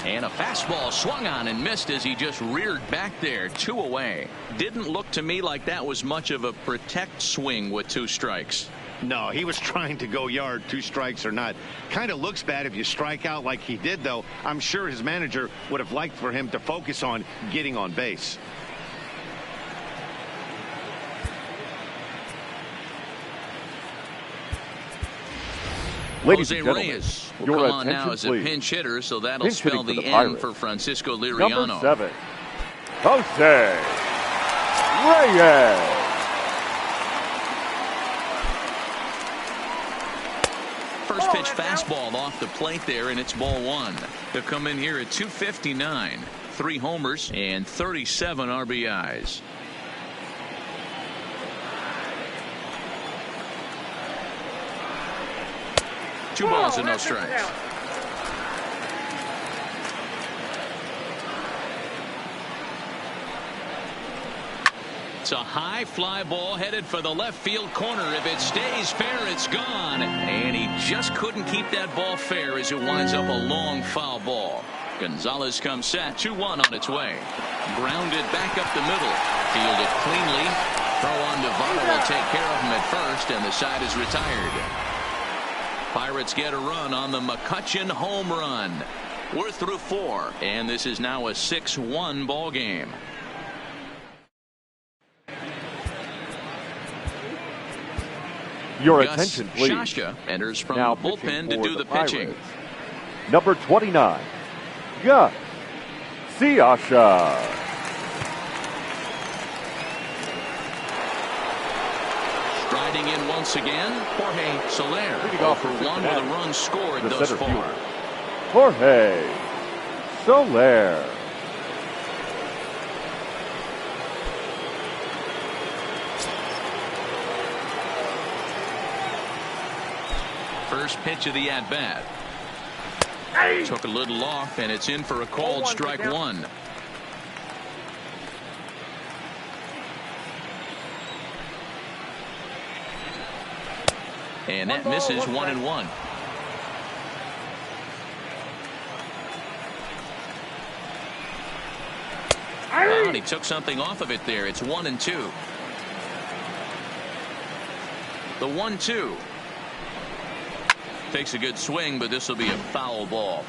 And a fastball swung on and missed as he just reared back there. 2 away. Didn't look to me like that was much of a protect swing with 2 strikes. No, he was trying to go yard, 2 strikes or not. Kind of looks bad if you strike out like he did, though. I'm sure his manager would have liked for him to focus on getting on base. Ladies Jose and gentlemen, Reyes will your come on attention, now as a please. pinch hitter, so that'll Pinch spell hitting for the the end Pirates. for Francisco Liriano. Number 7, Jose Reyes. First pitch fastball off the plate there, and it's ball 1. They'll come in here at 259. 3 homers and 37 RBIs. Two balls and no strikes. It's a high fly ball headed for the left field corner. If it stays fair, it's gone. And he just couldn't keep that ball fair as it winds up a long foul ball. Gonzalez comes set. 2-1 on its way. Grounded back up the middle. Fielded cleanly. Throw on Nevada will take care of him at first, and the side is retired. Pirates get a run on the McCutchen home run. We're through 4, and this is now a 6-1 ball game. Your Gus attention, please. Shashka enters from Now the bullpen to pitching do for the Pirates. pitching. Number 29, Gus Shashka. Striding in once again, Jorge Soler. Leading 0 off for for 1 with a Cincinnati. run scored The thus center far. fielder, Jorge Soler. First pitch of the at-bat. Took a little off, and it's in for a called strike 1. And that misses 1-1. And he took something off of it there. It's 1-2. The 1-2. Takes a good swing, but this will be a foul ball.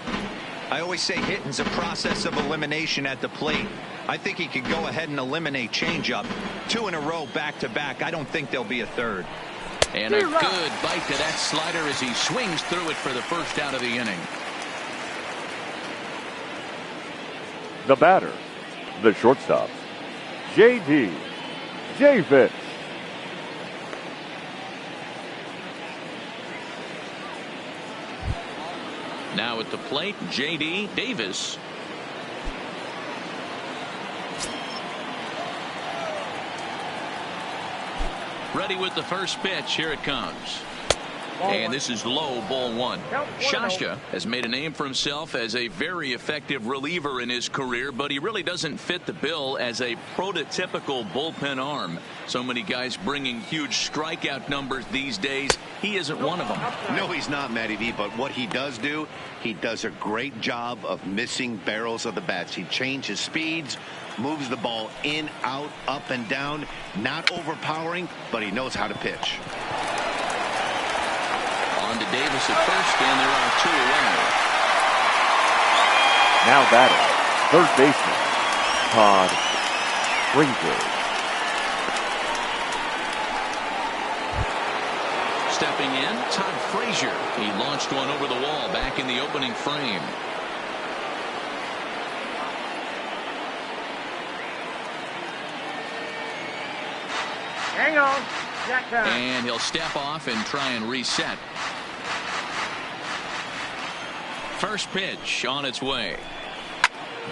I always say hitting's a process of elimination at the plate. I think he could go ahead and eliminate changeup. 2 in a row back to back. I don't think there'll be a third. And a good bite to that slider as he swings through it for the first out of the inning. The batter, the shortstop, J.D. Davis. Now at the plate, J.D. Davis. Ready with the first pitch. Here it comes. And this is low, ball 1. Shashka has made a name for himself as a very effective reliever in his career, but he really doesn't fit the bill as a prototypical bullpen arm. So many guys bringing huge strikeout numbers these days. He isn't one of them. No, he's not, Matty V, but what he does do, he does a great job of missing barrels of the bats. He changes speeds, moves the ball in, out, up, and down. Not overpowering, but he knows how to pitch. On to Davis at first, and there are 2 away. Now batting, third baseman, Todd Brinkley. stepping in, Todd Frazier. He launched one over the wall back in the opening frame. Hang on. Jack time. And he'll step off and try and reset. First pitch on its way.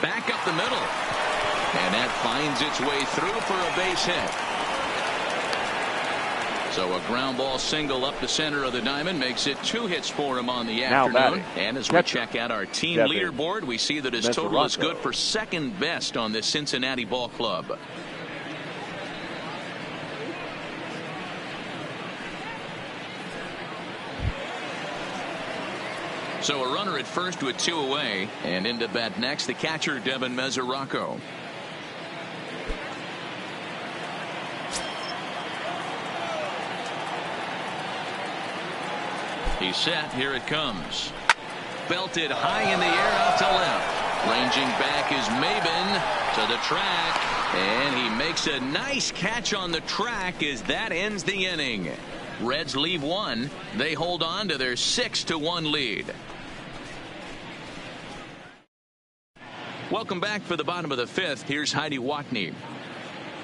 Back up the middle. And that finds its way through for a base hit. So a ground ball single up the center of the diamond makes it 2 hits for him on the afternoon. And as we check out our team leaderboard, we see that his total is good for second best on this Cincinnati ball club. So a runner at first with 2 away, and into bat next the catcher Devin Mesoraco. He's set. Here it comes. Belted high in the air out to left. Ranging back is Maben to the track, and he makes a nice catch on the track as that ends the inning. Reds leave 1. They hold on to their 6-1 lead. Welcome back for the bottom of the 5th. Here's Heidi Watney.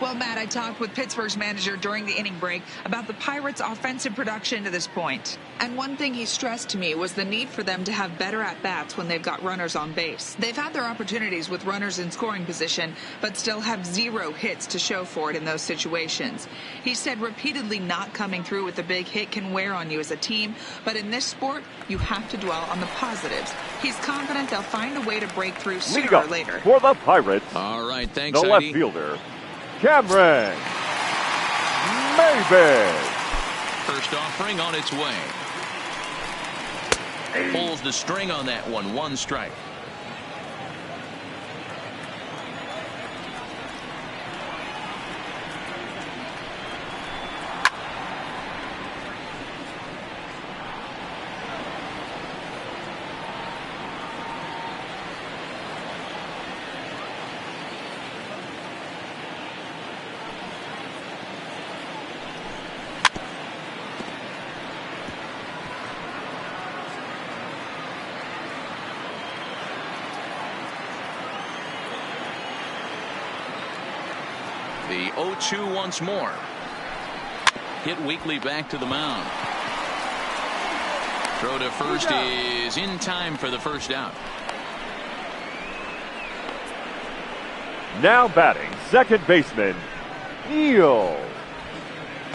Well, Matt, I talked with Pittsburgh's manager during the inning break about the Pirates' offensive production to this point. And one thing he stressed to me was the need for them to have better at-bats when they've got runners on base. They've had their opportunities with runners in scoring position, but still have 0 hits to show for it in those situations. He said repeatedly not coming through with a big hit can wear on you as a team, but in this sport, you have to dwell on the positives. He's confident they'll find a way to break through sooner or later. For the Pirates, all right, thanks, the Heidi. left fielder, Cameron Maben. First offering on its way. Pulls the string on that one. 1 strike. The 0-2 once more. Hit weakly back to the mound. Throw to first is in time for the first out. Now batting, second baseman, Neil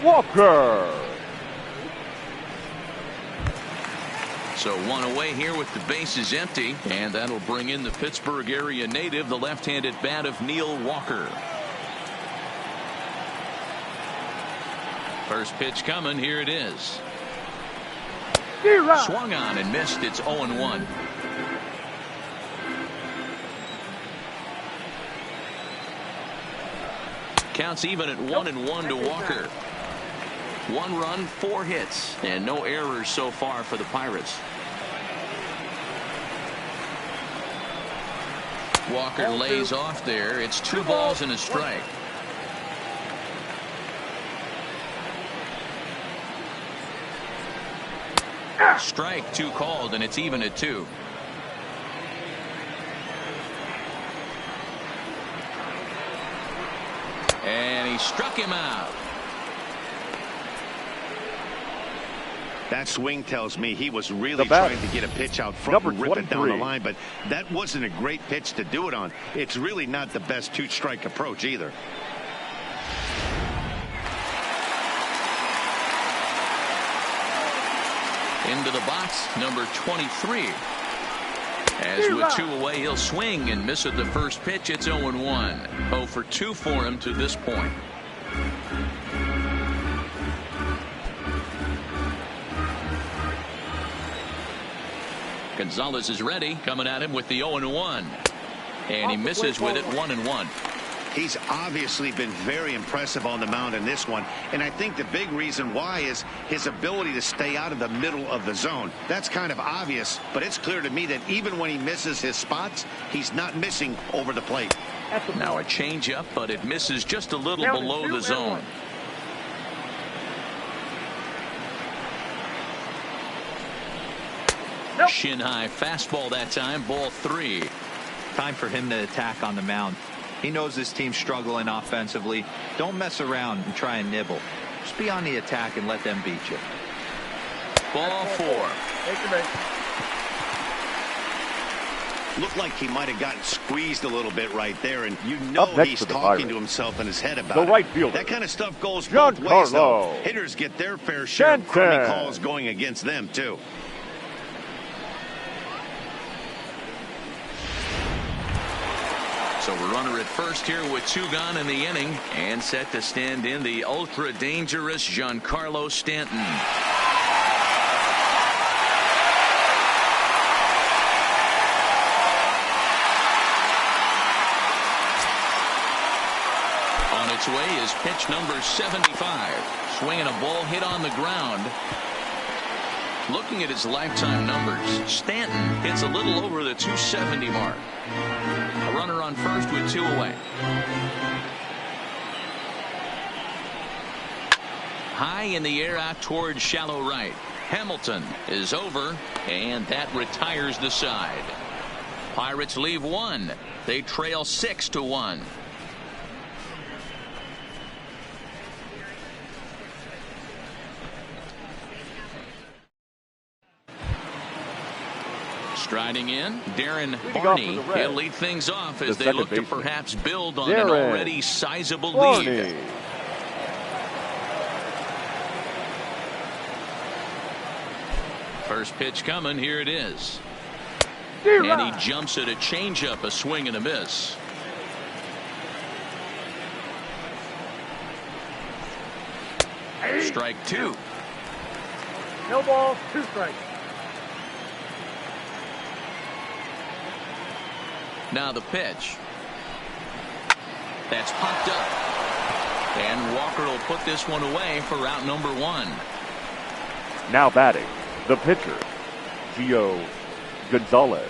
Walker. So 1 away here with the bases empty, and that'll bring in the Pittsburgh area native, the left-handed bat of Neil Walker. First pitch coming. Here it is. Swung on and missed. It's 0-1. Counts even at 1-1 to Walker. 1 run, 4 hits, and no errors so far for the Pirates. Walker lays off there. It's 2 balls and a strike. Strike 2 called, and it's even at 2. And he struck him out. That swing tells me he was really trying to get a pitch out front and rip it down the line, but that wasn't a great pitch to do it on. It's really not the best 2-strike approach either. Into the box, number 23. As with 2 away, he'll swing and miss at the first pitch. It's 0-1. 0 for 2 for him to this point. Gonzalez is ready, coming at him with the 0-1. And he misses with it 1-1. He's obviously been very impressive on the mound in this one, and I think the big reason why is his ability to stay out of the middle of the zone. That's kind of obvious, but it's clear to me that even when he misses his spots, he's not missing over the plate. Now a changeup, but it misses just a little below the zone. Shin high fastball that time, ball 3. Time for him to attack on the mound. He knows this team's struggling offensively. Don't mess around and try and nibble. Just be on the attack and let them beat you. Ball 4. Take your break. Looked like he might have gotten squeezed a little bit right there, and you know he's talking to himself in his head about the it. right fielder. That kind of stuff goes both ways, though. Hitters get their fair share of crummy calls going against them, too. So a runner at first here with 2 gone in the inning, and set to stand in the ultra dangerous Giancarlo Stanton. On its way is pitch number 75. Swinging a ball hit on the ground. Looking at his lifetime numbers, Stanton hits a little over the 270 mark. A runner on first with 2 away. High in the air out towards shallow right. Hamilton is over, and that retires the side. Pirates leave 1. They trail 6-1. Striding in, Darren Barney. He'll lead things off as they look to perhaps build on an already sizable lead. First pitch coming. Here it is. And he jumps at a changeup, a swing and a miss. Strike 2. No balls, 2 strikes. Now the pitch. That's popped up. And Walker will put this one away for out number 1. Now batting, the pitcher, Gio Gonzalez.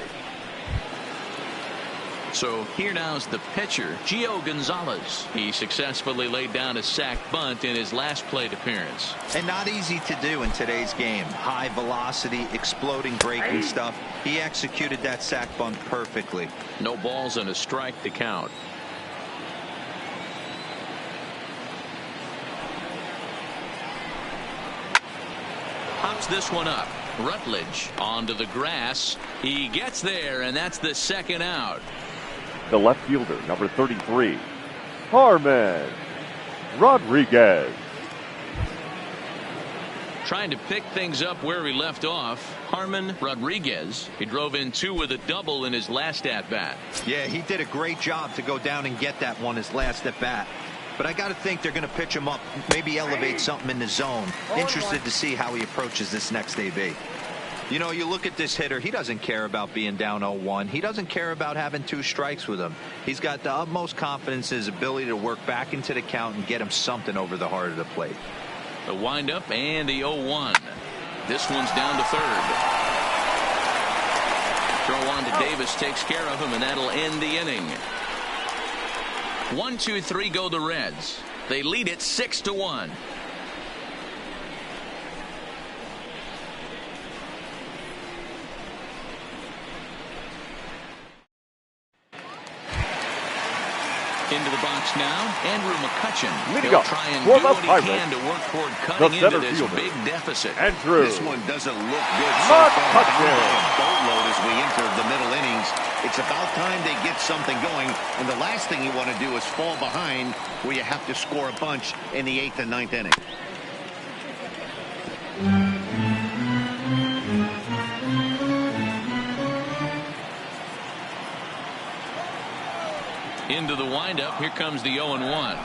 So here now is the pitcher, Gio Gonzalez. He successfully laid down a sac bunt in his last plate appearance. And not easy to do in today's game. High velocity, exploding breaking stuff. He executed that sac bunt perfectly. No balls and a strike to count. Pops this one up. Rutledge onto the grass. He gets there, and that's the second out. The left fielder, number 33, Harman Rodriguez. Trying to pick things up where he left off. Harman Rodriguez. He drove in 2 with a double in his last at-bat. Yeah, he did a great job to go down and get that one his last at-bat. But I got to think they're going to pitch him up, maybe elevate something in the zone. Interested to see how he approaches this next AB. You know, you look at this hitter, he doesn't care about being down 0-1. He doesn't care about having 2 strikes with him. He's got the utmost confidence in his ability to work back into the count and get him something over the heart of the plate. The windup and the 0-1. This one's down to third. Throw on to Davis takes care of him, and that'll end the inning. 1-2-3 go the Reds. They lead it 6-1. Into the box now, Andrew McCutchen. He'll try and do what he can to work toward cutting into this big deficit. Andrew. This one doesn't look good so far. Down by a boatload as we enter the middle innings. It's about time they get something going, and the last thing you want to do is fall behind where you have to score a bunch in the 8th and 9th inning. Into the windup. Here comes the 0-1.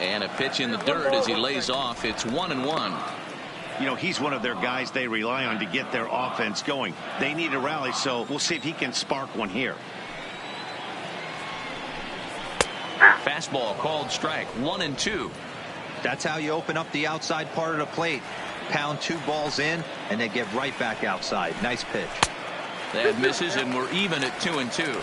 And a pitch in the dirt as he lays off. It's 1-1. You know, he's one of their guys they rely on to get their offense going. They need a rally, so we'll see if he can spark one here. Fastball called strike. 1-2. That's how you open up the outside part of the plate. Pound 2 balls in, and they get right back outside. Nice pitch. That misses, and we're even at 2-2.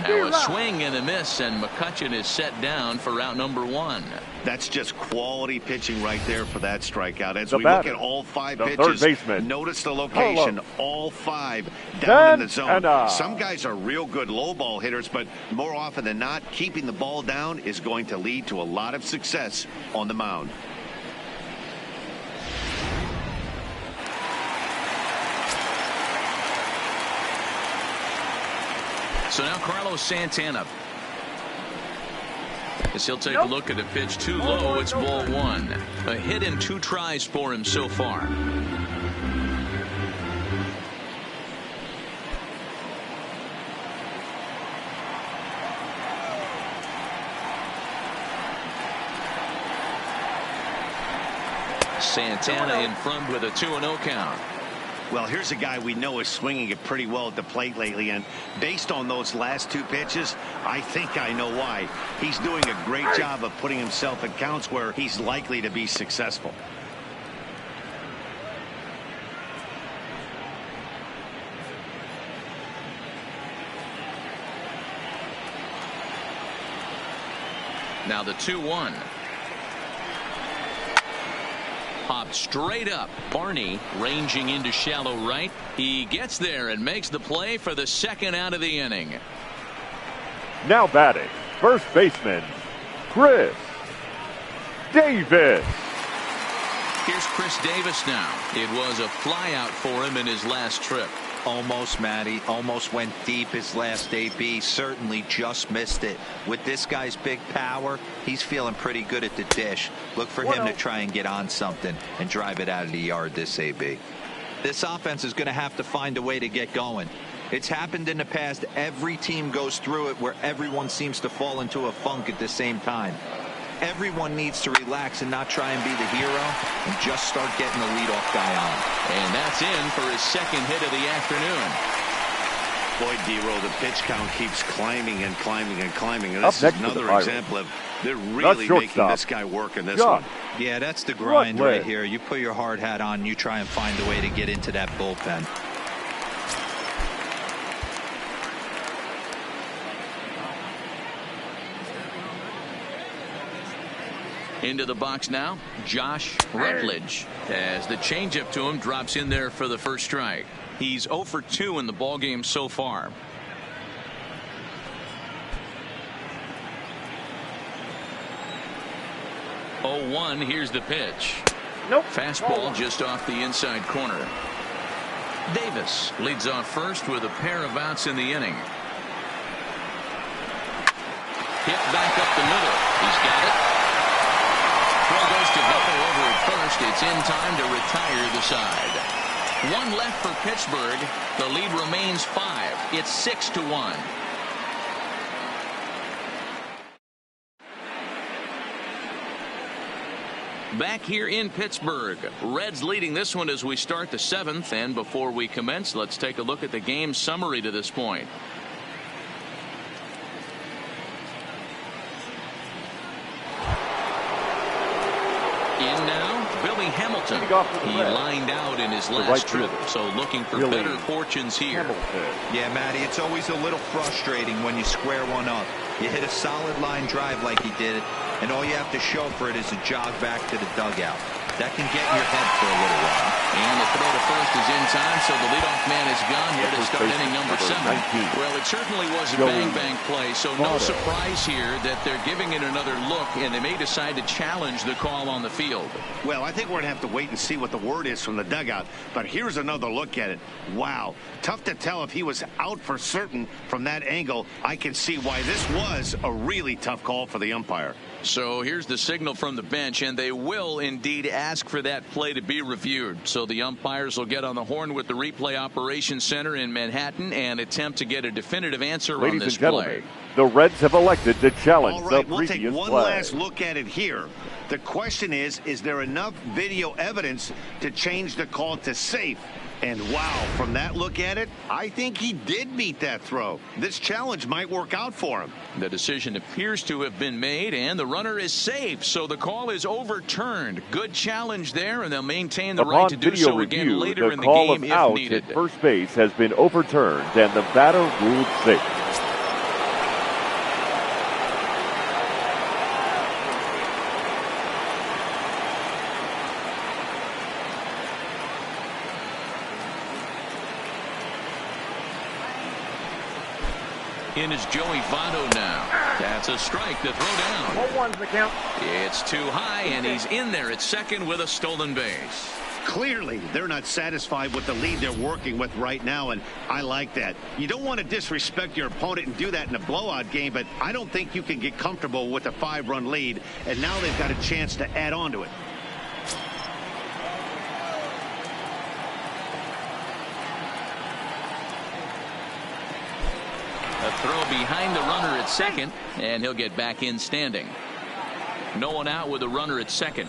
Now a swing and a miss, and McCutchen is set down for out number 1. That's just quality pitching right there for that strikeout. As The we batter, look at all 5 the pitches, third baseman, notice the location, Carlos. all 5 down in the zone. And, Some guys are real good low ball hitters, but more often than not, keeping the ball down is going to lead to a lot of success on the mound. So now Carlos Santana. As he'll take a look at the pitch too low, it's ball 1. A hit in 2 tries for him so far. Santana in front with a 2-0 count. Well, here's a guy we know is swinging it pretty well at the plate lately, and based on those last 2 pitches, I think I know why. He's doing a great job of putting himself in counts where he's likely to be successful. Now the 2-1. Popped straight up. Barney ranging into shallow right. He gets there and makes the play for the 2nd out of the inning. Now batting, first baseman, Chris Davis. Here's Chris Davis now. It was a flyout for him in his last trip. Almost, Matty. Almost went deep his last AB. Certainly just missed it. With this guy's big power, he's feeling pretty good at the dish. Look for him to try and get on something and drive it out of the yard this AB. This offense is going to have to find a way to get going. It's happened in the past. Every team goes through it where everyone seems to fall into a funk at the same time. Everyone needs to relax and not try and be the hero and just start getting the leadoff guy on. And that's in for his 2nd hit of the afternoon. Boy, D-Row, the pitch count keeps climbing and climbing and climbing. And this is another example of they're really making this guy work in this one. Yeah, that's the grind right here. You put your hard hat on, you try and find a way to get into that bullpen. Into the box now, Josh Rutledge, as the changeup to him drops in there for the first strike. He's 0 for 2 in the ballgame so far. Oh, 1, here's the pitch. Fastball just off the inside corner. Davis leads off first with a pair of outs in the inning. Hit back up the middle. He's got it. Throw goes to Butler over at first. It's in time to retire the side. 1 left for Pittsburgh. The lead remains 5. It's 6-1. Back here in Pittsburgh, Reds leading this one as we start the 7th. And before we commence, let's take a look at the game summary to this point. In now, Billy Hamilton. He lined out in his last trip, so looking for better fortunes here. Yeah, Matty, it's always a little frustrating when you square one up. You hit a solid line drive like he did, and all you have to show for it is a jog back to the dugout. That can get in your head for a little while. And the throw to first is in time, so the leadoff man is gone here to start inning number 7. Well, it certainly was a bang-bang play, so no surprise here that they're giving it another look, and they may decide to challenge the call on the field. Well, I think we're going to have to wait and see what the word is from the dugout, but here's another look at it. Wow. Tough to tell if he was out for certain from that angle. I can see why this was a really tough call for the umpire. So here's the signal from the bench, and they will indeed ask for that play to be reviewed. So the umpires will get on the horn with the replay operations center in Manhattan and attempt to get a definitive answer on this play. The Reds have elected to challenge All right, the we'll previous take one play. last look at it here. The question is there enough video evidence to change the call to safe? And wow, from that look at it, I think he did meet that throw. This challenge might work out for him. The decision appears to have been made, and the runner is safe, so the call is overturned. Good challenge there, and they'll maintain the right to do so again later in the game if needed. At first base has been overturned, and the batter ruled safe. In is Joey Votto now. That's a strike to throw down. 1-1's the count. It's too high, and he's in there at second with a stolen base. Clearly, they're not satisfied with the lead they're working with right now, and I like that. You don't want to disrespect your opponent and do that in a blowout game, but I don't think you can get comfortable with a 5-run lead, and now they've got a chance to add on to it. A throw behind the runner at second, and he'll get back in standing. No one out with a runner at second.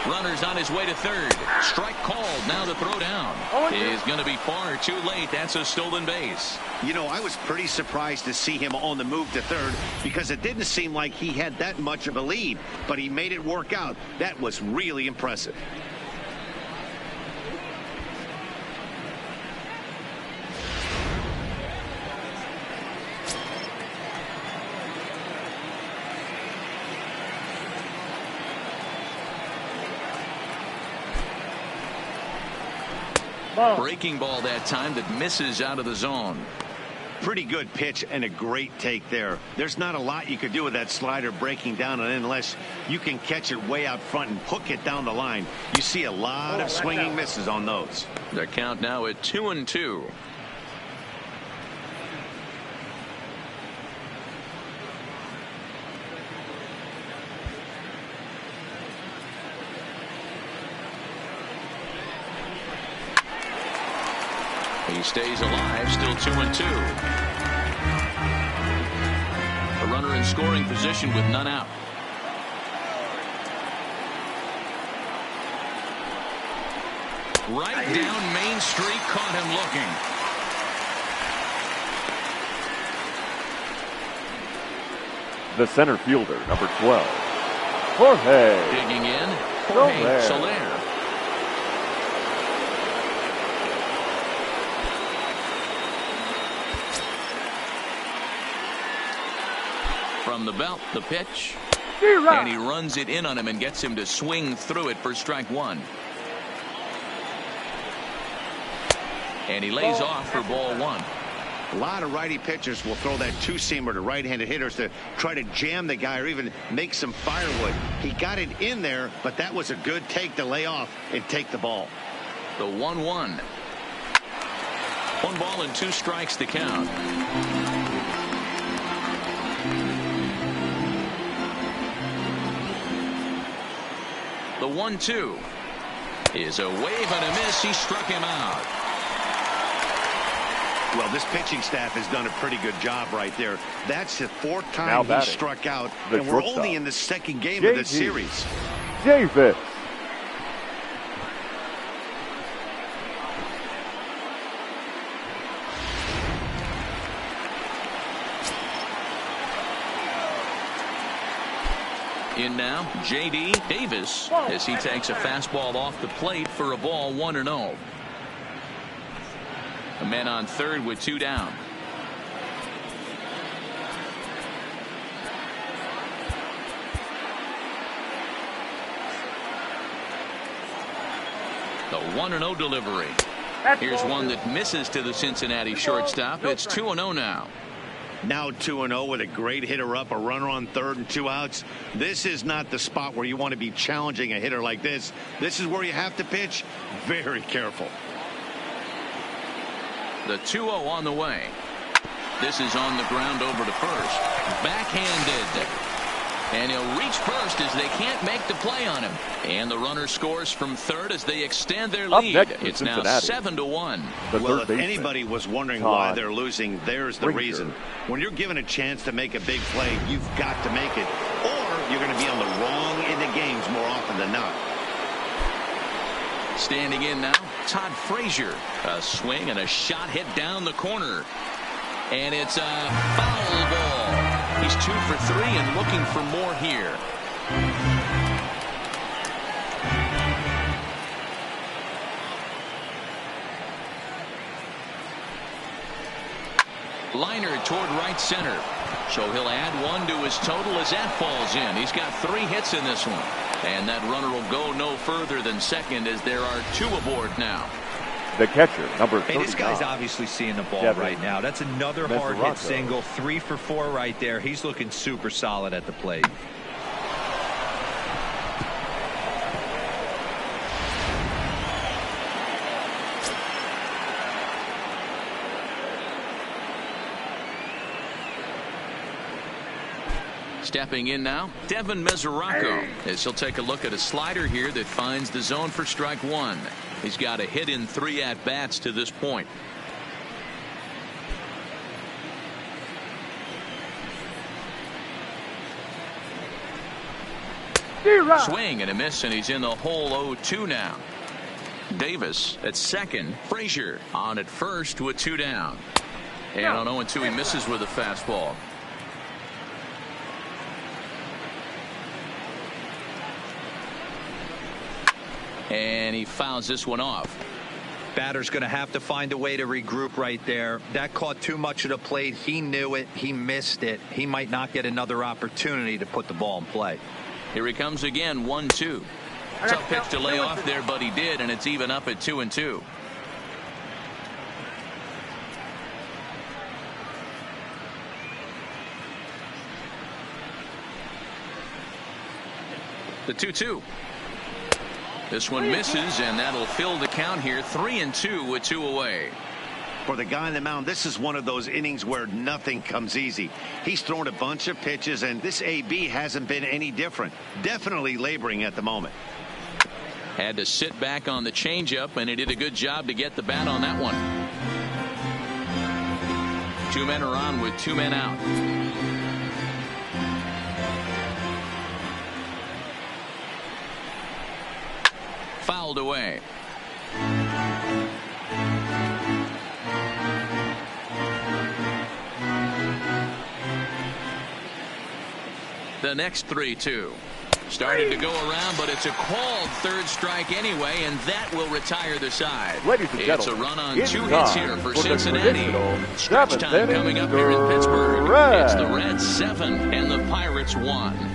Runner's on his way to third. Strike called. Now the throw down is going to be far too late. That's a stolen base. You know, I was pretty surprised to see him on the move to third because it didn't seem like he had that much of a lead, but he made it work out. That was really impressive. Breaking ball that time that misses out of the zone. Pretty good pitch and a great take there. There's not a lot you could do with that slider breaking down, and unless you can catch it way out front and hook it down the line, you see a lot of swinging misses on those. The count now at 2-2. He stays alive, still 2-2. A runner in scoring position with none out. Right down Main Street, caught him looking. The center fielder, number 12, Jorge. Digging in, Jorge Soler. From the belt, the pitch, and he runs it in on him and gets him to swing through it for strike one. And he lays off for ball one. A lot of righty pitchers will throw that two-seamer to right-handed hitters to try to jam the guy or even make some firewood. He got it in there, but that was a good take to lay off and take the ball. The 1-1. 1 ball and 2 strikes to count. The 1-2 is a wave and a miss. He struck him out. Well, this pitching staff has done a pretty good job right there. That's the 4th time he struck out, and we're only in the 2nd game of this series. Davis. In now, J.D. Davis as he takes a fastball off the plate for a ball 1-0. A man on third with 2 down. The 1-0 delivery. Here's one that misses to the Cincinnati shortstop. It's 2-0 now. Now 2-0 with a great hitter up, a runner on third and 2 outs. This is not the spot where you want to be challenging a hitter like this. This is where you have to pitch very careful. The 2-0 on the way. This is on the ground over to first. Backhanded. And he'll reach first as they can't make the play on him. And the runner scores from third as they extend their lead. It's now 7-1. Well, if anybody was wondering why they're losing, there's the reason. When you're given a chance to make a big play, you've got to make it. Or you're going to be on the wrong end of games more often than not. Standing in now, Todd Frazier. A swing and a shot hit down the corner. And it's a foul ball. He's 2 for 3 and looking for more here. Liner toward right center. So he'll add 1 to his total as that falls in. He's got 3 hits in this one. And that runner will go no further than second as there are 2 aboard now. The catcher, number 39. Hey, this guy's obviously seeing the ball right now. That's another hard hit single. 3 for 4 right there. He's looking super solid at the plate. Stepping in now, Devin Mesoraco, as he'll take a look at a slider here that finds the zone for strike 1. He's got a hit in 3 at-bats to this point. Swing and a miss, and he's in the hole 0-2 now. Davis at second. Frazier on at first with 2 down. And on 0-2 he misses with a fastball. And he fouls this one off. Batter's going to have to find a way to regroup right there. That caught too much of the plate. He knew it. He missed it. He might not get another opportunity to put the ball in play. Here he comes again, 1-2. Tough pitch to lay off there, but he did, and it's even up at 2-2. The 2-2. This one misses, and that'll fill the count here. 3-2 with 2 away. For the guy on the mound, this is one of those innings where nothing comes easy. He's thrown a bunch of pitches, and this AB hasn't been any different. Definitely laboring at the moment. Had to sit back on the changeup, and he did a good job to get the bat on that one. 2 men are on with 2 men out. Fouled away. The next 3-2. Started to go around, but it's a called third strike anyway, and that will retire the side. Ladies and It's a gentlemen, run on it's 2 hits time here for the Cincinnati. traditional Stretch time seventh coming up inning, here in Pittsburgh. Reds. It's the Reds 7 and the Pirates 1.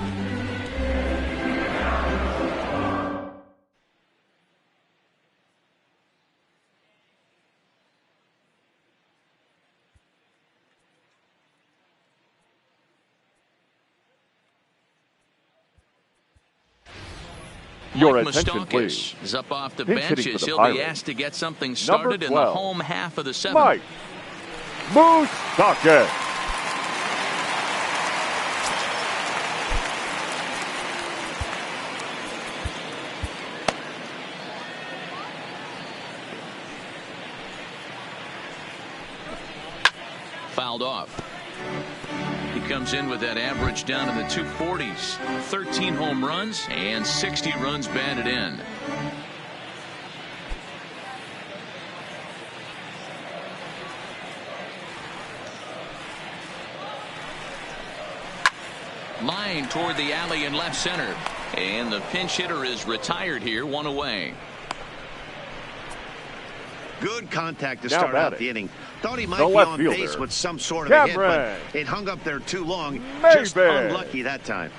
Your Mike attention, Moustakas please. is up off the Pinch bench hitting for as the he'll Pirates. be asked to get something started in the 12. home half of the 7th. Mike Moustakas. Fouled off. He comes in with that average down in the 240s. 13 home runs and 60 runs batted in. Line toward the alley in left center. And the pinch hitter is retired here, 1 away. Good contact to Now start out batting. the inning. Thought he might The be left on fielder, base with some sort of a hit, Cameron. but it hung up there too long. Maybe. Just unlucky that time.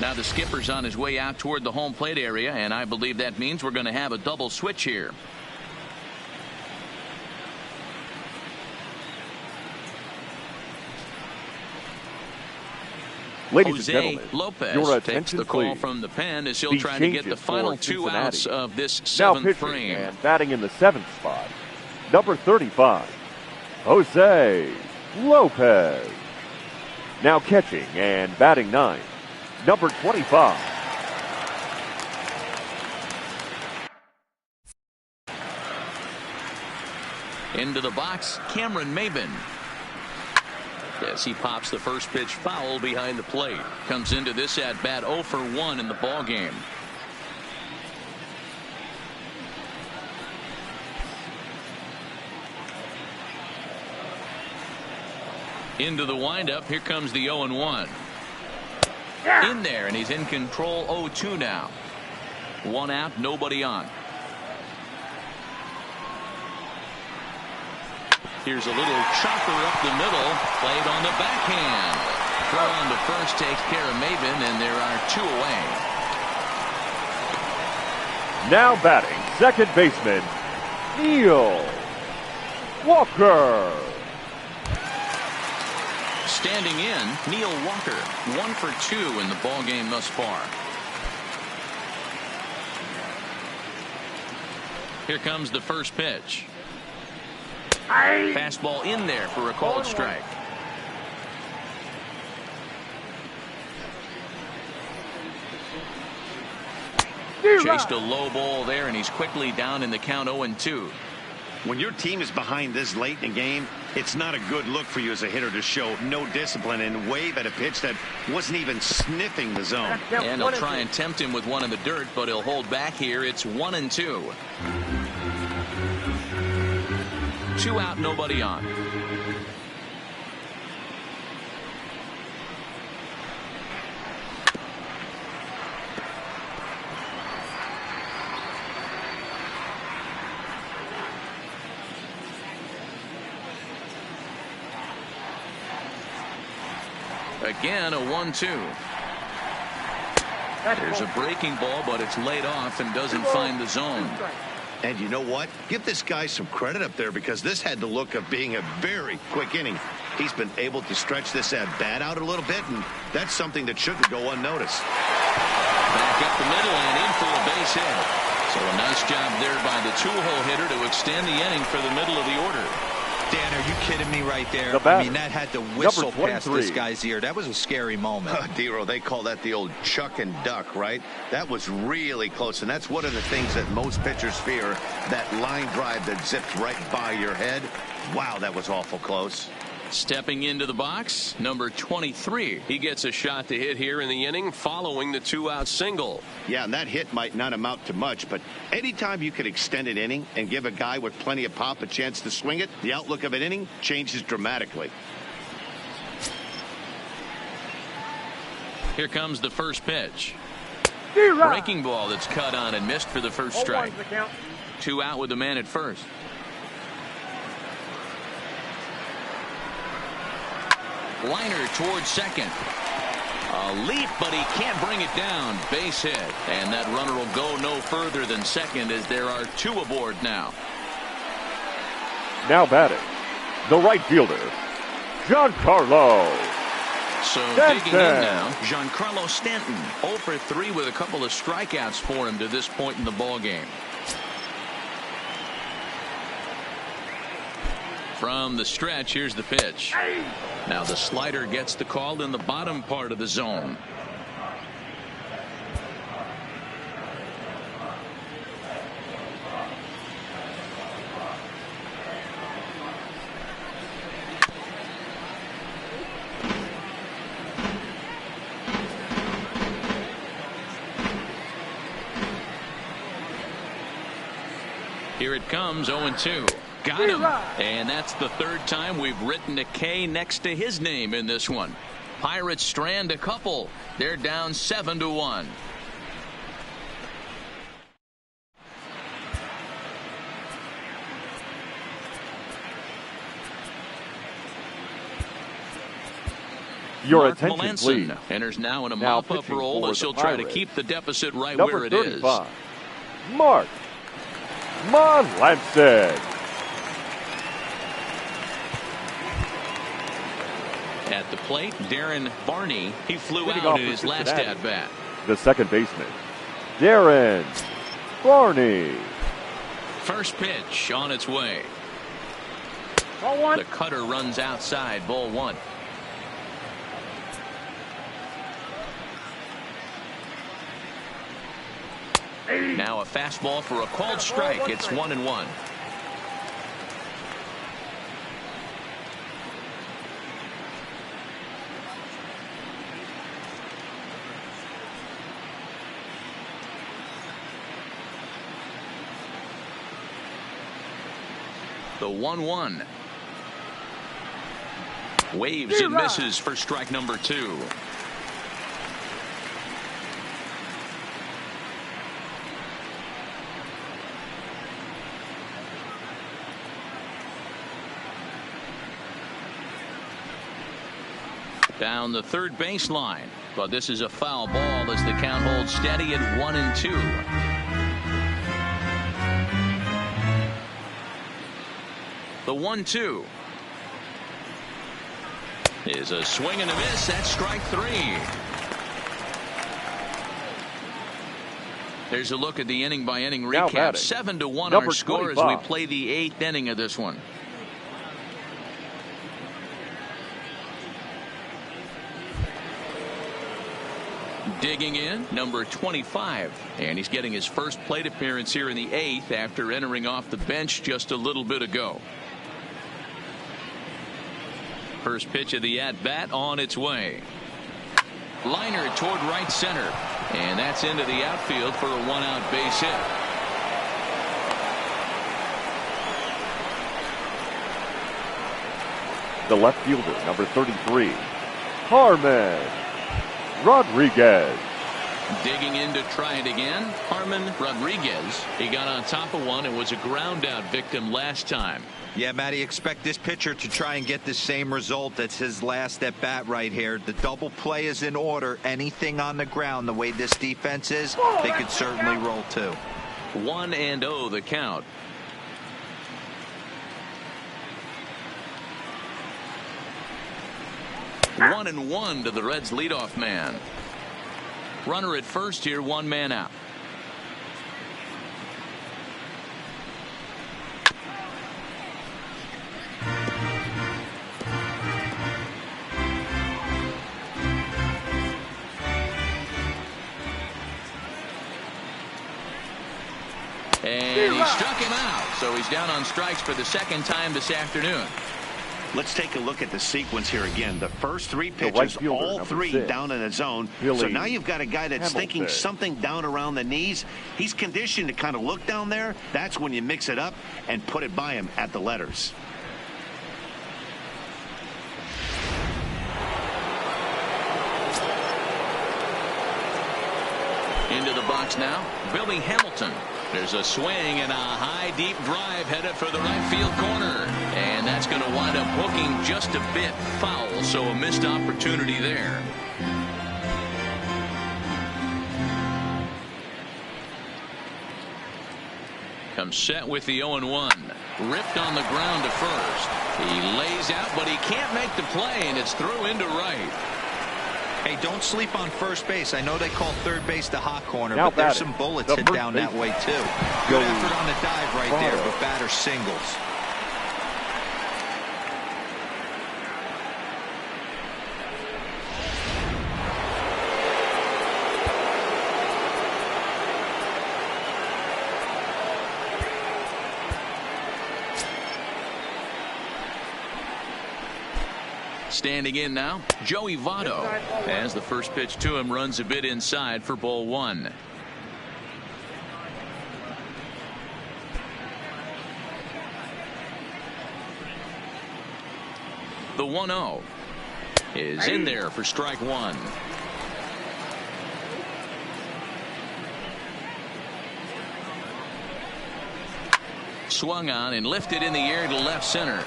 Now the skipper's on his way out toward the home plate area, and I believe that means we're going to have a double switch here. Ladies Jose and gentlemen, Lopez your takes attention, the call please. from the pen as he'll The try to get the changes final for 2 Cincinnati. outs of this Now 7th pitching frame. and batting in the 7th spot, number 35, Jose Lopez. Now catching and batting 9, number 25. Into the box, Cameron Maben. As he pops the first pitch foul behind the plate. Comes into this at bat 0 for 1 in the ball game. Into the windup. Here comes the 0-1. In there, and he's in control. 0-2 now. 1 out, nobody on. Here's a little chopper up the middle, played on the backhand. Throw on to first takes care of Maven, and there are 2 away. Now batting, second baseman, Neil Walker. Standing in, Neil Walker, 1 for 2 in the ball game thus far. Here comes the first pitch. Fastball in there for a called strike. Chased a low ball there, and he's quickly down in the count. 0-2. When your team is behind this late in the game, it's not a good look for you as a hitter to show no discipline and wave at a pitch that wasn't even sniffing the zone. And he'll try and tempt him with one in the dirt, but he'll hold back here. It's 1-2. 2 out, nobody on. Again, a 1-2. There's a breaking ball, but it's laid off and doesn't find the zone. And you know what? Give this guy some credit up there, because this had the look of being a very quick inning. He's been able to stretch this at bat out a little bit, and that's something that shouldn't go unnoticed. Back up the middle and in for a base hit. So a nice job there by the 2-hole hitter to extend the inning for the middle of the order. Dan, are you kidding me right there? I mean, that had to whistle past this guy's ear. That was a scary moment. Dero, they call that the old chuck and duck, right? That was really close, and that's one of the things that most pitchers fear, that line drive that zips right by your head. Wow, that was awful close. Stepping into the box, number 23. He gets a shot to hit here in the inning following the 2-out single. Yeah, and that hit might not amount to much, but anytime you can extend an inning and give a guy with plenty of pop a chance to swing it, the outlook of an inning changes dramatically. Here comes the first pitch. Breaking ball that's cut on and missed for the first strike. 2 out with the man at first. Liner towards second. A leap, but he can't bring it down. Base hit. And that runner will go no further than second, as there are 2 aboard now. Now batting, the right fielder, Giancarlo So Stanton. digging in now, Giancarlo Stanton. 0 for 3 with a couple of strikeouts for him to this point in the ball game. From the stretch, here's the pitch. Now the slider gets the call in the bottom part of the zone. Here it comes, 0-2. Got him. And that's the 3rd time we've written a K next to his name in this one. Pirates strand a couple. They're down 7-1. Your Mark attention, Melanson please. enters now in a Now mop-up pitching role, for as the he'll try to Pirates. keep the deficit right Number where it is. 35, Mark Melanson. At the plate, Darren Barney. He flew Leading out off in for his last Cincinnati. at-bat. The second baseman, Darren Barney. First pitch on its way. Ball 1. The cutter runs outside, ball 1. Now a fastball for a called strike. It's 1-1. The 1-1. Waves and misses for strike number 2. Down the third baseline, but this is a foul ball as the count holds steady at 1-2. The 1-2 is a swing and a miss. That's strike 3. There's a look at the inning by inning recap. 7-1 our score as we play the 8th inning of this one. Digging in, number 25, and he's getting his first plate appearance here in the 8th after entering off the bench just a little bit ago. First pitch of the at-bat on its way. Liner toward right center, and that's into the outfield for a 1-out base hit. The left fielder, number 33, Harman Rodriguez. Digging in to try it again, Harman Rodriguez. He got on top of one and was a ground out victim last time. Yeah, Matty, expect this pitcher to try and get the same result. That's his last at bat right here. The double play is in order. Anything on the ground, the way this defense is, they could certainly roll too. 1-0 the count. One and one to the Reds leadoff man. Runner at first here, one man out. And he struck him out, so he's down on strikes for the second time this afternoon. Let's take a look at the sequence here again. The first 3 pitches, all 3 down in the zone. So now you've got a guy that's thinking something down around the knees. He's conditioned to kind of look down there. That's when you mix it up and put it by him at the letters. Into the box now, Billy Hamilton. There's a swing and a high deep drive headed for the right field corner, and that's going to wind up hooking just a bit foul, so a missed opportunity there. Comes set with the 0-1. Ripped on the ground to first. He lays out, but he can't make the play, and it's through into right. Hey, don't sleep on first base. I know they call third base the hot corner, now but there's some bullets hit down that way too. Good effort on the dive right there, but batter singles. Standing in now, Joey Votto, as the first pitch to him runs a bit inside for ball 1. The 1-0 is in there for strike 1. Swung on and lifted in the air to left center.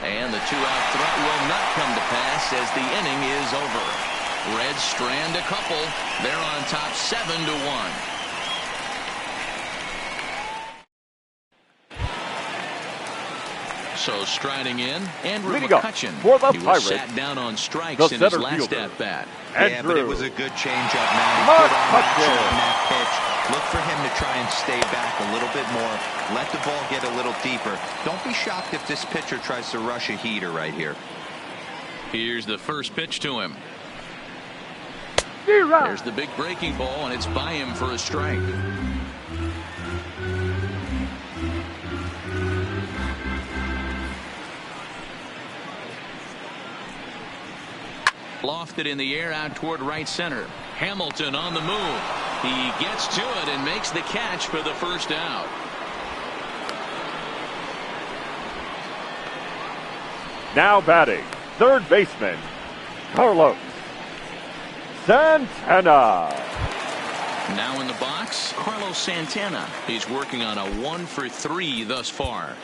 And the 2-out threat will not come to pass as the inning is over. Reds strand a couple. They're on top 7-1. So striding in, Andrew McCutchen. He was sat down on strikes in his last at-bat. Yeah, but it was a good changeup, man. Good on action on that pitch. Look for him to try and stay back a little bit more. Let the ball get a little deeper. Don't be shocked if this pitcher tries to rush a heater right here. Here's the first pitch to him. There's the big breaking ball, and it's by him for a strike. Lofted in the air out toward right center. Hamilton on the move. He gets to it and makes the catch for the first out. Now batting, third baseman, Carlos Santana. Now in the box, Carlos Santana. He's working on a 1-for-3 thus far.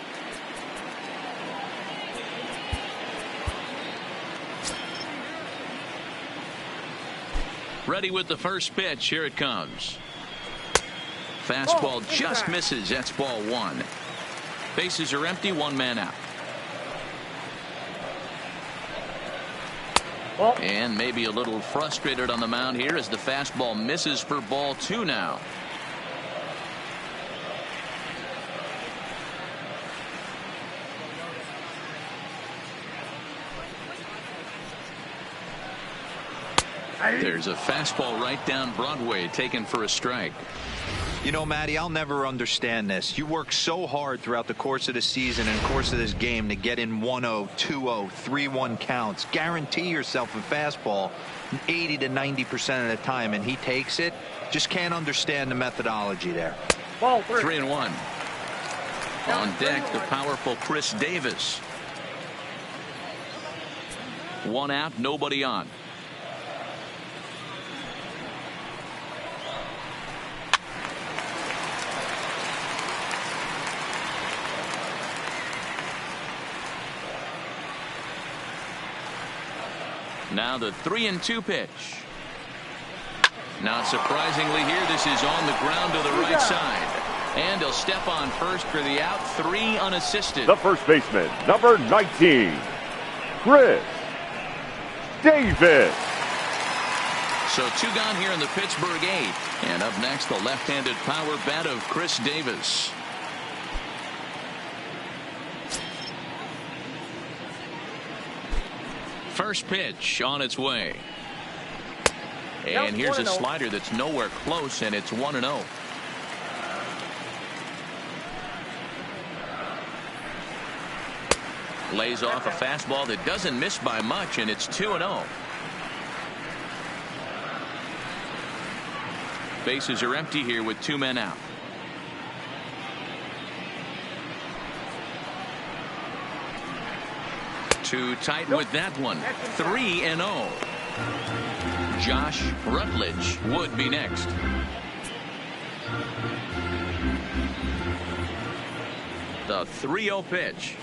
Ready with the first pitch. Here it comes. Fastball just misses. That's ball one. Bases are empty. One man out. And maybe a little frustrated on the mound here as the fastball misses for ball two now. There's a fastball right down Broadway taken for a strike. You know, Matty, I'll never understand this. You work so hard throughout the course of the season and course of this game to get in 1-0, 2-0, 3-1 counts. Guarantee yourself a fastball 80 to 90% of the time, and he takes it. Just can't understand the methodology there. Ball 3. 3-1. On deck, the powerful Chris Davis. One out, nobody on. Now the 3-2 pitch. Not surprisingly here, this is on the ground to the right side. And he'll step on first for the out. 3 unassisted. The first baseman, number 19, Chris Davis. So 2 gone here in the Pittsburgh 8th. And up next, the left-handed power bat of Chris Davis. First pitch on its way. And here's a slider that's nowhere close, and it's 1-0. Lays off a fastball that doesn't miss by much, and it's 2-0. Bases are empty here with 2 men out. Too tight with that one. 3-0. Josh Rutledge would be next. The 3-0 pitch.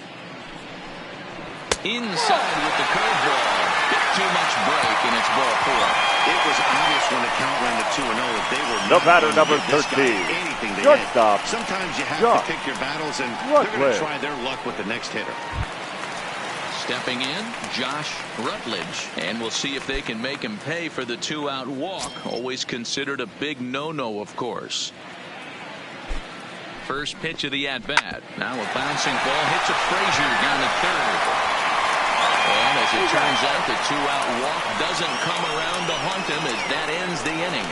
Inside with the curveball. Bit too much break, and it's ball 4. It was obvious when the count ran to 2-0 that they were The batter, number 13. Anything to Shortstop. hit. Sometimes you have to pick your battles, and they're going to try their luck with the next hitter. Stepping in, Josh Rutledge. And we'll see if they can make him pay for the 2-out walk. Always considered a big no-no, of course. First pitch of the at-bat. Now a bouncing ball hits a Frazier down to third. And as it turns out, the 2-out walk doesn't come around to haunt him as that ends the inning.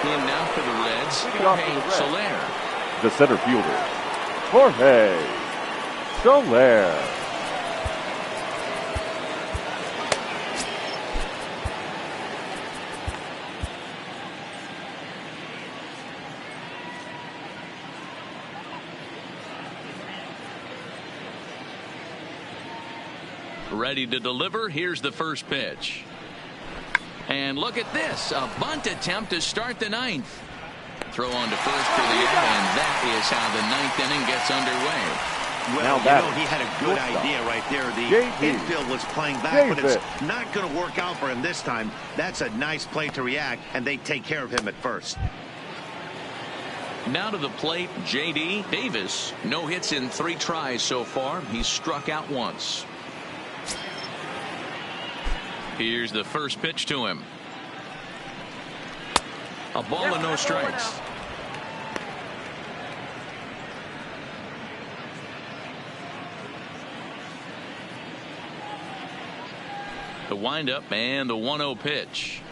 In now for the Reds, Jorge Soler. The center fielder, Jorge Soler. Ready to deliver. Here's the first pitch. And look at this, a bunt attempt to start the 9th. Throw on to first for the out, and that is how the 9th inning gets underway. Well, you know, he had a good idea right there. The infield was playing back, but it's not going to work out for him this time. That's a nice play to react, and they take care of him at first. Now to the plate, J.D. Davis. No hits in 3 tries so far. He's struck out once. Here's the first pitch to him. A ball and no strikes. The windup and the 1-0 pitch.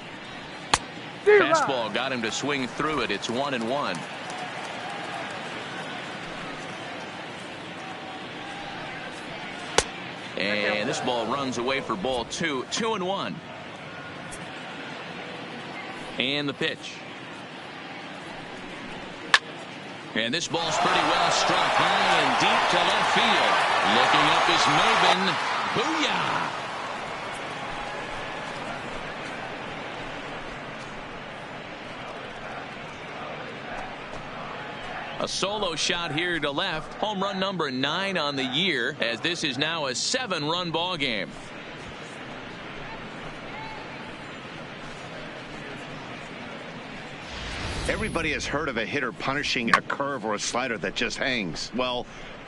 Fastball got him to swing through it. It's 1-1. And this ball runs away for ball 2. 2-1. And the pitch. And this ball's pretty well struck high and deep to left field. Looking up is Melvin. Booyah! A solo shot here to left. Home run number 9 on the year, as this is now a 7-run ball game. Everybody has heard of a hitter punishing a curve or a slider that just hangs. Well,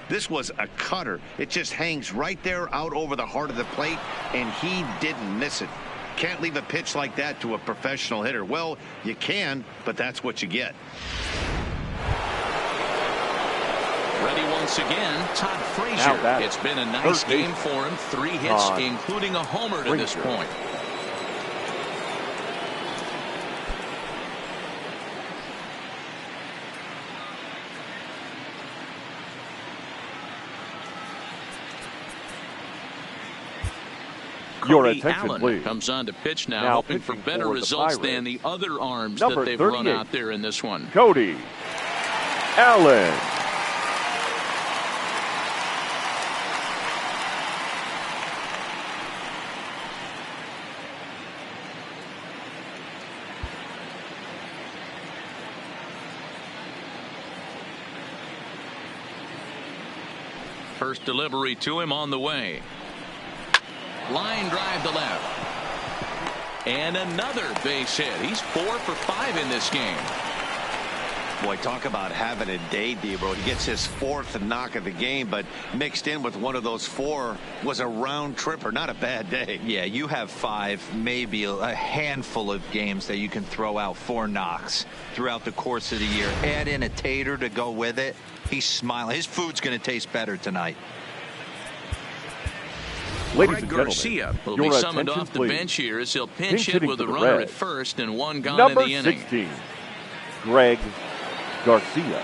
this was a cutter. It just hangs right there out over the heart of the plate, and he didn't miss it. Can't leave a pitch like that to a professional hitter. Well, you can, but that's what you get. Ready once again, Todd Frazier. It's been a nice game for him. 3 hits, including a homer to this point. Your attention, Allen please. comes on to pitch now hoping for better results than the other arms that they've run out there in this one. Cody Allen. First delivery to him on the way. Line drive to left. And another base hit. He's 4 for 5 in this game. Boy, talk about having a day, Debo. He gets his 4th knock of the game, but mixed in with one of those 4 was a round tripper. Not a bad day. Yeah, you have 5, maybe a handful of games that you can throw out 4 knocks throughout the course of the year. Add in a tater to go with it. He's smiling. His food's going to taste better tonight. Ladies Greg and gentlemen, Garcia will your be summoned attention, off the please. bench here as he'll pinch hit hitting with for a the runner Reds. at first and 1 gone Number in the inning. 16, Greg Garcia.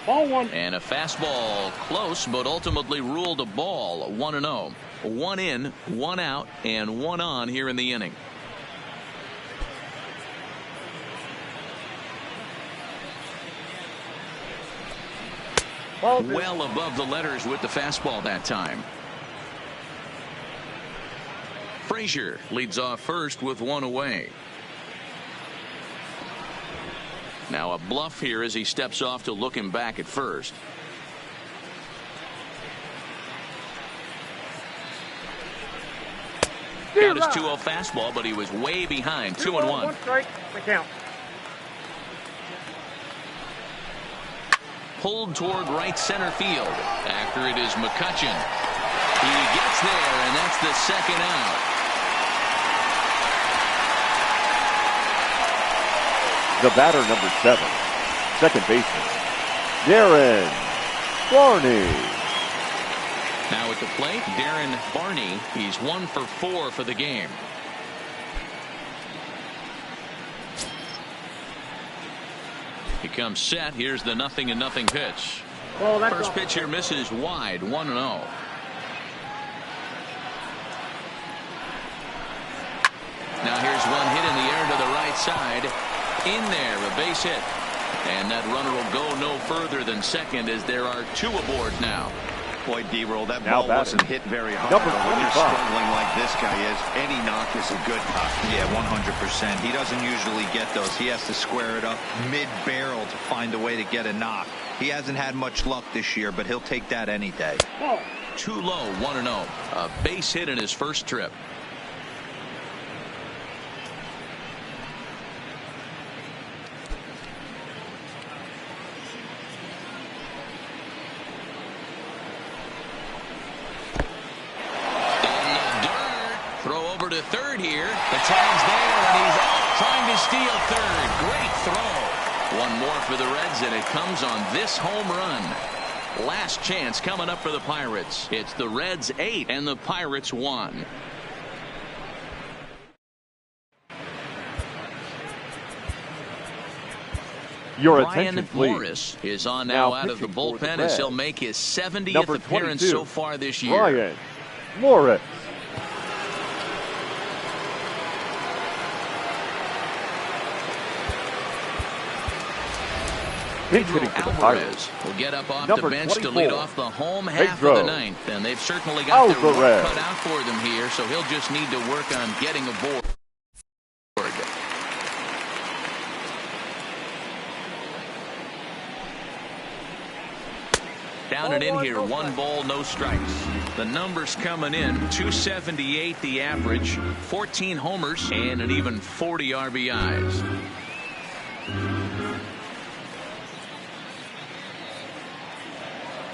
Ball 1. And a fastball close, but ultimately ruled a ball. 1-0. 1 in, 1 out, and 1 on here in the inning. Well above the letters with the fastball that time. Frazier leads off first with 1 away. Now a bluff here as he steps off to look him back at first. Got his 2-0 fastball, but he was way behind. 2-1. 1 strike. The count. Pulled toward right center field. After it is McCutchen. He gets there, and that's the second out. The batter, number 7, second baseman, Darren Barney. Now at the plate, Darren Barney. He's 1 for 4 for the game. He comes set. Here's the 0-0 pitch. First pitch here misses wide. 1-0. Now here's one hit in the air to the right side. In there, a base hit. And that runner will go no further than second as there are 2 aboard now. Boy, D-roll, that Now ball batting. wasn't hit very hard. Number But when you're 25. struggling like this guy is, any knock is a good knock. Yeah, 100%. He doesn't usually get those. He has to square it up mid-barrel to find a way to get a knock. He hasn't had much luck this year, but he'll take that any day. Too low, 1-0. A base hit in his first trip. To third here. The tag's there, and he's trying to steal third. Great throw. 1 more for the Reds, and it comes on this home run. Last chance coming up for the Pirates. It's the Reds 8 and the Pirates 1. Your Ryan attention, please. Morris is on now out of the pitching for bullpen the as he'll Reds. make his 70th Number appearance 22, so far this year. Ryan Morris. Pinch Pedro hitting for the Alvarez Pirates. will get up off Number the bench 24, to lead off the home half Pedro of the ninth. And they've certainly got their work Alvarez. cut out for them here, so he'll just need to work on getting aboard. Down and in here, 1 ball, no strikes. The numbers coming in, 278 the average, 14 homers, and an even 40 RBIs.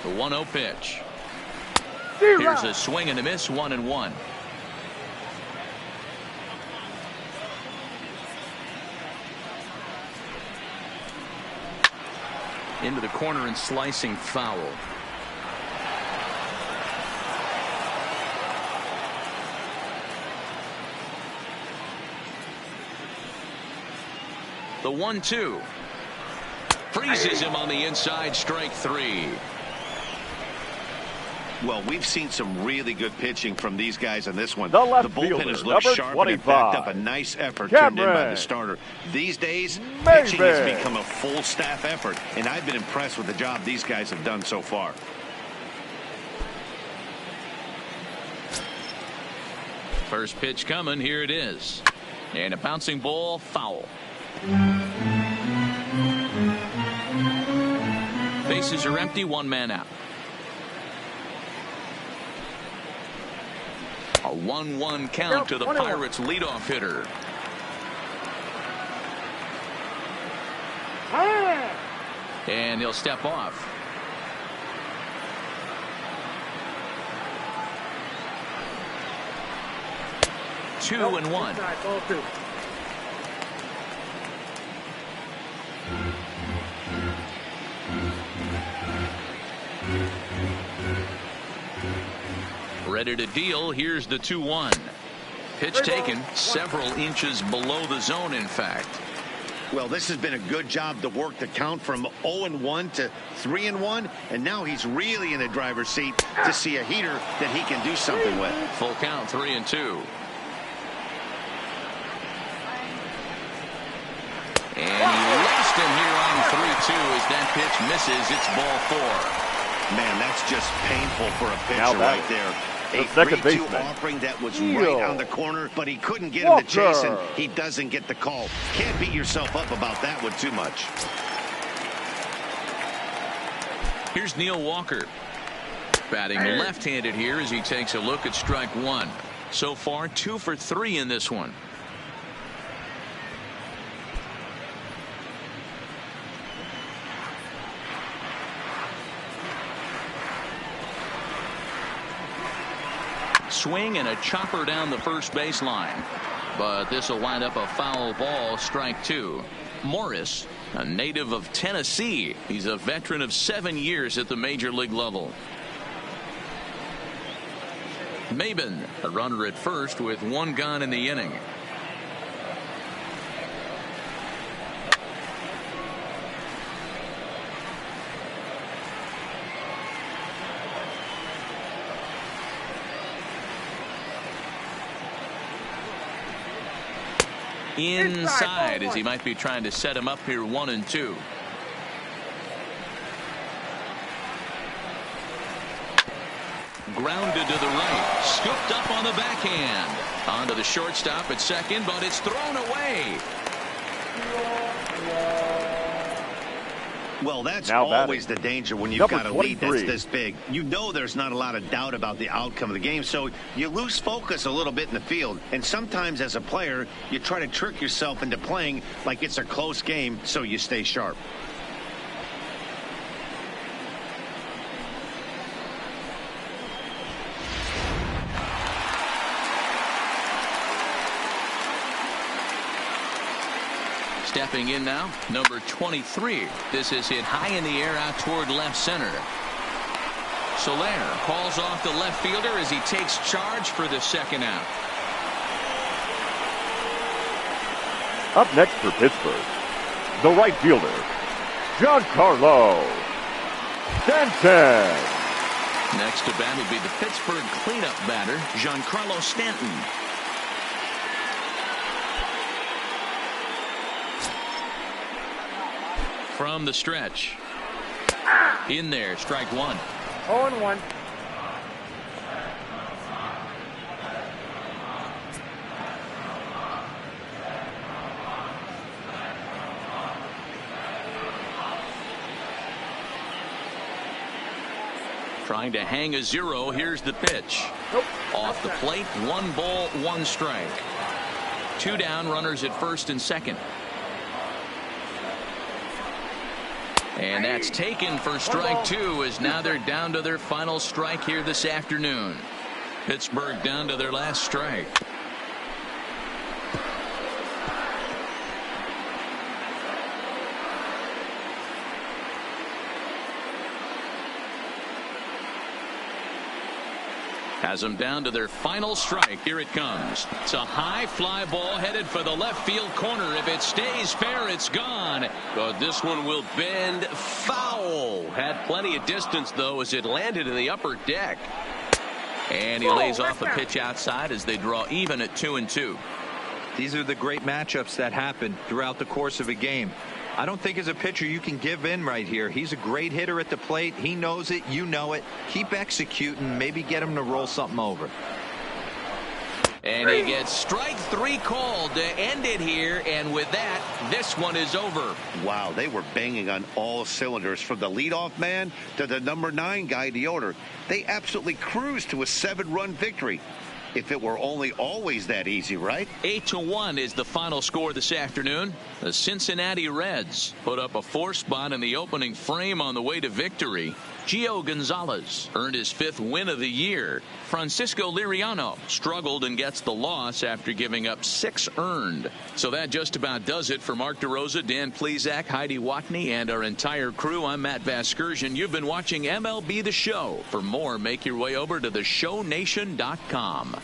The 1-0 pitch. Here's a swing and a miss, 1-1. Into the corner and slicing foul. The 1-2 freezes him on the inside, strike 3. Well, we've seen some really good pitching from these guys on this one. The left bullpen fielder, has looked number sharp and it 25, backed up a nice effort turned in by Cameron. the starter. These days, Maybe. pitching has become a full staff effort, and I've been impressed with the job these guys have done so far. First pitch coming, here it is. And a bouncing ball, foul. Bases are empty, 1 man out. A 1-1 count to the Pirates' leadoff hitter. And he'll step off. Two and one. Ball 2. Ready to deal. Here's the 2-1. Pitch taken several inches below the zone, in fact. Well, this has been a good job to work the count from 0-1 to 3-1, and now he's really in the driver's seat to see a heater that he can do something with. Full count, 3-2. And he lost him here on 3-2 as that pitch misses. It's ball 4. Man, that's just painful for a Now pitcher that right there. the A second 3-2 baseman, offering that was Steele. right on the corner, but he couldn't get him to chase, and Walker. he doesn't get the call. Can't beat yourself up about that one too much. Here's Neil Walker. Batting left-handed here as he takes a look at strike 1. So far, 2 for 3 in this one. Swing and a chopper down the first baseline. But this will wind up a foul ball, strike 2. Morris, a native of Tennessee. He's a veteran of 7 years at the major league level. Maben, a runner at first with 1 gone in the inning. Inside as he might be trying to set him up here, 1-2. Grounded to the right, scooped up on the backhand. Onto the shortstop at second, but it's thrown away. Well, that's Now always batting, the danger when you've number got a lead that's 23. this big. You know there's not a lot of doubt about the outcome of the game, so you lose focus a little bit in the field. And sometimes as a player, you try to trick yourself into playing like it's a close game so you stay sharp. Stepping in now, number 23. This is hit high in the air out toward left center. Soler calls off the left fielder as he takes charge for the second out. Up next for Pittsburgh, the right fielder, Giancarlo Stanton. Next to bat will be the Pittsburgh cleanup batter, Giancarlo Stanton. from the stretch. In there, strike one. 0-1. Trying to hang a 0. Here's the pitch. Nope. Off the plate, 1 ball, 1 strike. 2 down, runners at first and second. And that's taken for strike 2, as now they're down to their final strike here this afternoon. Pittsburgh down to their last strike. Has them down to their final strike. Here it comes. It's a high fly ball headed for the left field corner. If it stays fair, it's gone. But this one will bend foul. Had plenty of distance, though, as it landed in the upper deck. And he lays off a pitch outside as they draw even at 2-2. These are the great matchups that happen throughout the course of a game. I don't think as a pitcher you can give in right here. He's a great hitter at the plate. He knows it. You know it. Keep executing. Maybe get him to roll something over. And he gets strike 3 called to end it here. And with that, this one is over. Wow, they were banging on all cylinders from the leadoff man to the number 9 guy in the order. They absolutely cruised to a 7-run victory. If it were only always that easy, right? 8-1 is the final score this afternoon. The Cincinnati Reds put up a 4 spot in the opening frame on the way to victory. Gio Gonzalez earned his 5th win of the year. Francisco Liriano struggled and gets the loss after giving up 6 earned. So that just about does it for Mark DeRosa, Dan Plesac, Heidi Watney, and our entire crew. I'm Matt Vasgersian. You've been watching MLB The Show. For more, make your way over to theshownation.com.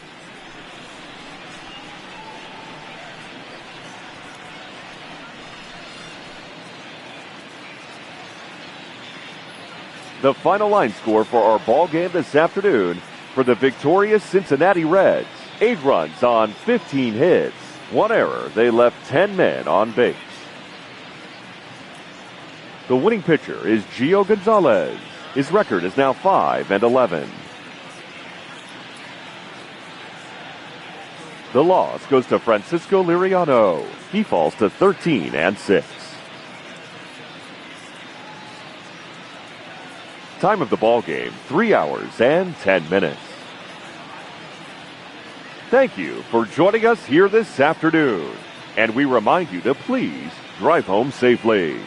The final line score for our ball game this afternoon for the victorious Cincinnati Reds. 8 runs on 15 hits. 1 error. They left 10 men on base. The winning pitcher is Gio Gonzalez. His record is now 5-11. The loss goes to Francisco Liriano. He falls to 13-6. Time of the ball game, 3 hours and 10 minutes. Thank you for joining us here this afternoon. And we remind you to please drive home safely.